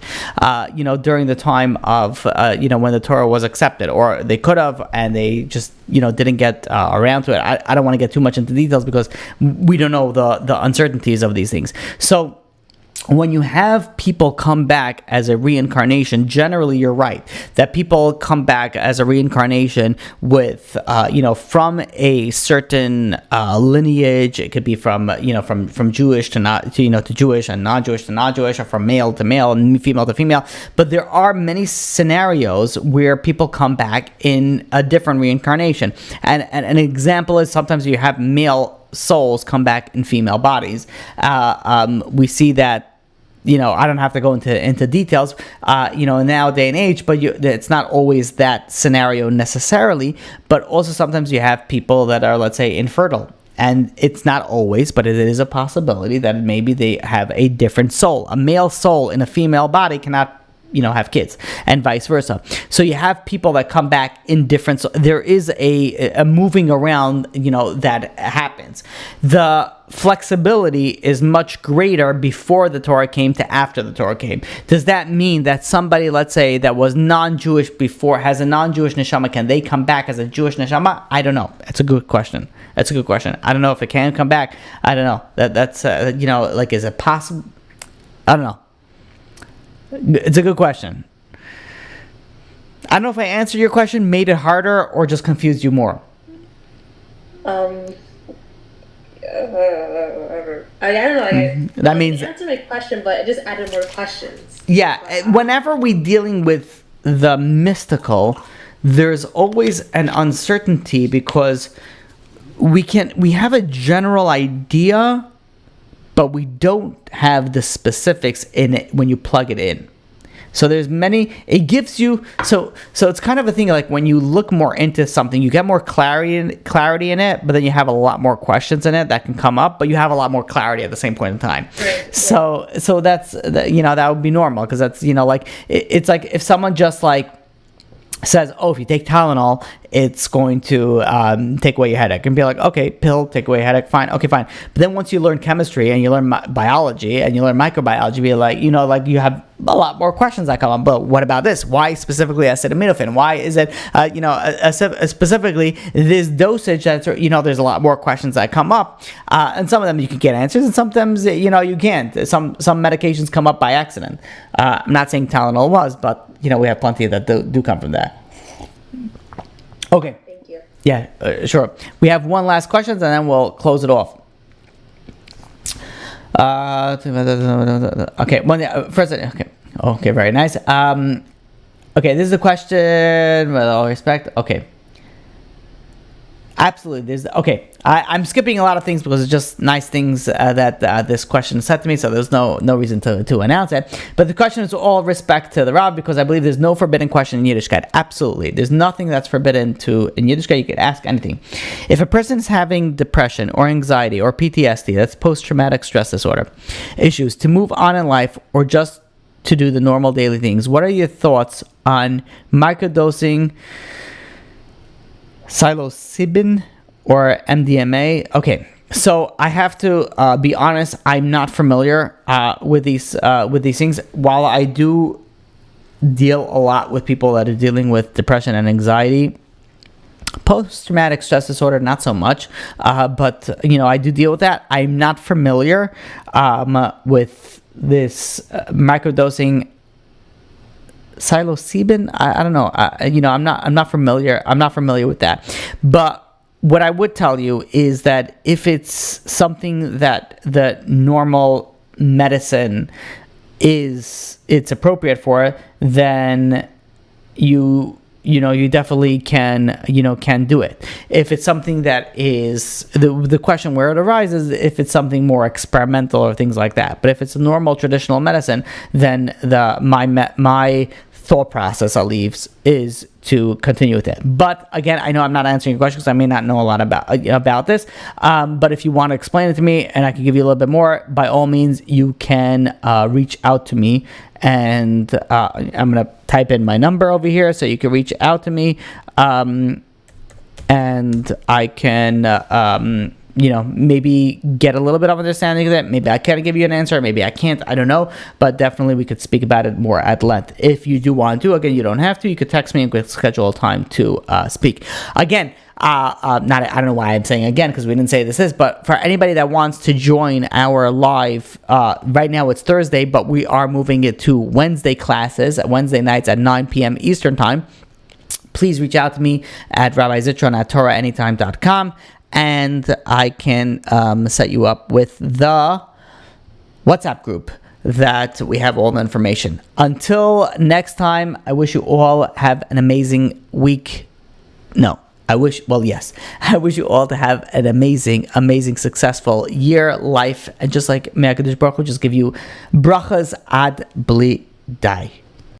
during the time of when the Torah was accepted, or they could have and they just didn't get around to it. I don't want to get too much into details because we don't know the uncertainties of these things. So when you have people come back as a reincarnation, generally you're right that people come back as a reincarnation with, from a certain lineage. It could be from Jewish to Jewish, and non-Jewish to non-Jewish, or from male to male and female to female. But there are many scenarios where people come back in a different reincarnation, and an example is sometimes you have male souls come back in female bodies. We see that. I don't have to go into details, in our day and age, but it's not always that scenario necessarily. But also sometimes you have people that are, let's say, infertile. And it's not always, but it is a possibility that maybe they have a different soul. A male soul in a female body cannot have kids, and vice versa. So you have people that come back in different. So there is a moving around, that happens. The flexibility is much greater before the Torah came to after the Torah came. Does that mean that somebody, let's say, that was non-Jewish before has a non-Jewish neshama, can they come back as a Jewish neshama? I don't know. That's a good question. I don't know if it can come back. I don't know. That's is it possible? I don't know. It's a good question. I don't know if I answered your question, made it harder, or just confused you more. I don't know. That means you answered my question, but it just added more questions. Yeah, whenever we're dealing with the mystical, there's always an uncertainty because we have a general idea, but we don't have the specifics in it when you plug it in. So there's many. It gives you so it's kind of a thing like when you look more into something, you get more clarity in it, but then you have a lot more questions in it that can come up, but you have a lot more clarity at the same point in time. Right. So that's that would be normal, because that's like it's like if someone just like says, oh, if you take Tylenol, it's going to take away your headache, and be like, okay, pill, take away headache, fine, okay, fine. But then once you learn chemistry and you learn biology and you learn microbiology, be like, like you have a lot more questions that come up. But what about this? Why specifically acetaminophen? Why is it, specifically this dosage? That's there's a lot more questions that come up, and some of them you can get answers, and sometimes you can't. Some medications come up by accident. I'm not saying Tylenol was, but we have plenty that do come from that. Okay. Thank you. Yeah, sure. We have one last question, and then we'll close it off. Okay. First. Okay. Very nice. Okay. This is a question with all respect. Okay. Absolutely. I'm skipping a lot of things because it's just nice things that this question said to me, so there's no reason to announce it. But the question is all respect to the Rav, because I believe there's no forbidden question in Yiddishkeit. Absolutely. There's nothing that's forbidden in Yiddishkeit. You could ask anything. If a person is having depression or anxiety or PTSD, that's post-traumatic stress disorder, issues to move on in life or just to do the normal daily things, what are your thoughts on microdosing psilocybin or MDMA? Okay, so I have to be honest. I'm not familiar with these things. While I do deal a lot with people that are dealing with depression and anxiety, post-traumatic stress disorder, not so much. But I do deal with that. I'm not familiar with this microdosing psilocybin. I don't know. I'm not familiar. I'm not familiar with that. But what I would tell you is that if it's something that the normal medicine it's appropriate for, then you definitely can do it. If it's something that is the question where it arises, if it's something more experimental or things like that. But if it's a normal traditional medicine, then my thought process is to continue with it. But again, I know I'm not answering your question because I may not know a lot about this. But if you want to explain it to me and I can give you a little bit more, by all means, you can reach out to me. And I'm going to type in my number over here so you can reach out to me. And I can, maybe get a little bit of understanding of it. Maybe I can give you an answer. Maybe I can't. I don't know. But definitely we could speak about it more at length. If you do want to, again, you don't have to. You could text me and we could schedule a time to speak. Again, I don't know why I'm saying again, because we didn't say this is, but for anybody that wants to join our live, right now it's Thursday, but we are moving it to Wednesday classes, Wednesday nights at 9 p.m. Eastern Time. Please reach out to me at rabbizitron@torahanytime.com. And I can set you up with the WhatsApp group that we have all the information. Until next time, I wish you all have an amazing week. I wish you all to have an amazing, successful year, life, and just like May HaKadosh Baruch Hu just give you brachas ad bli dai.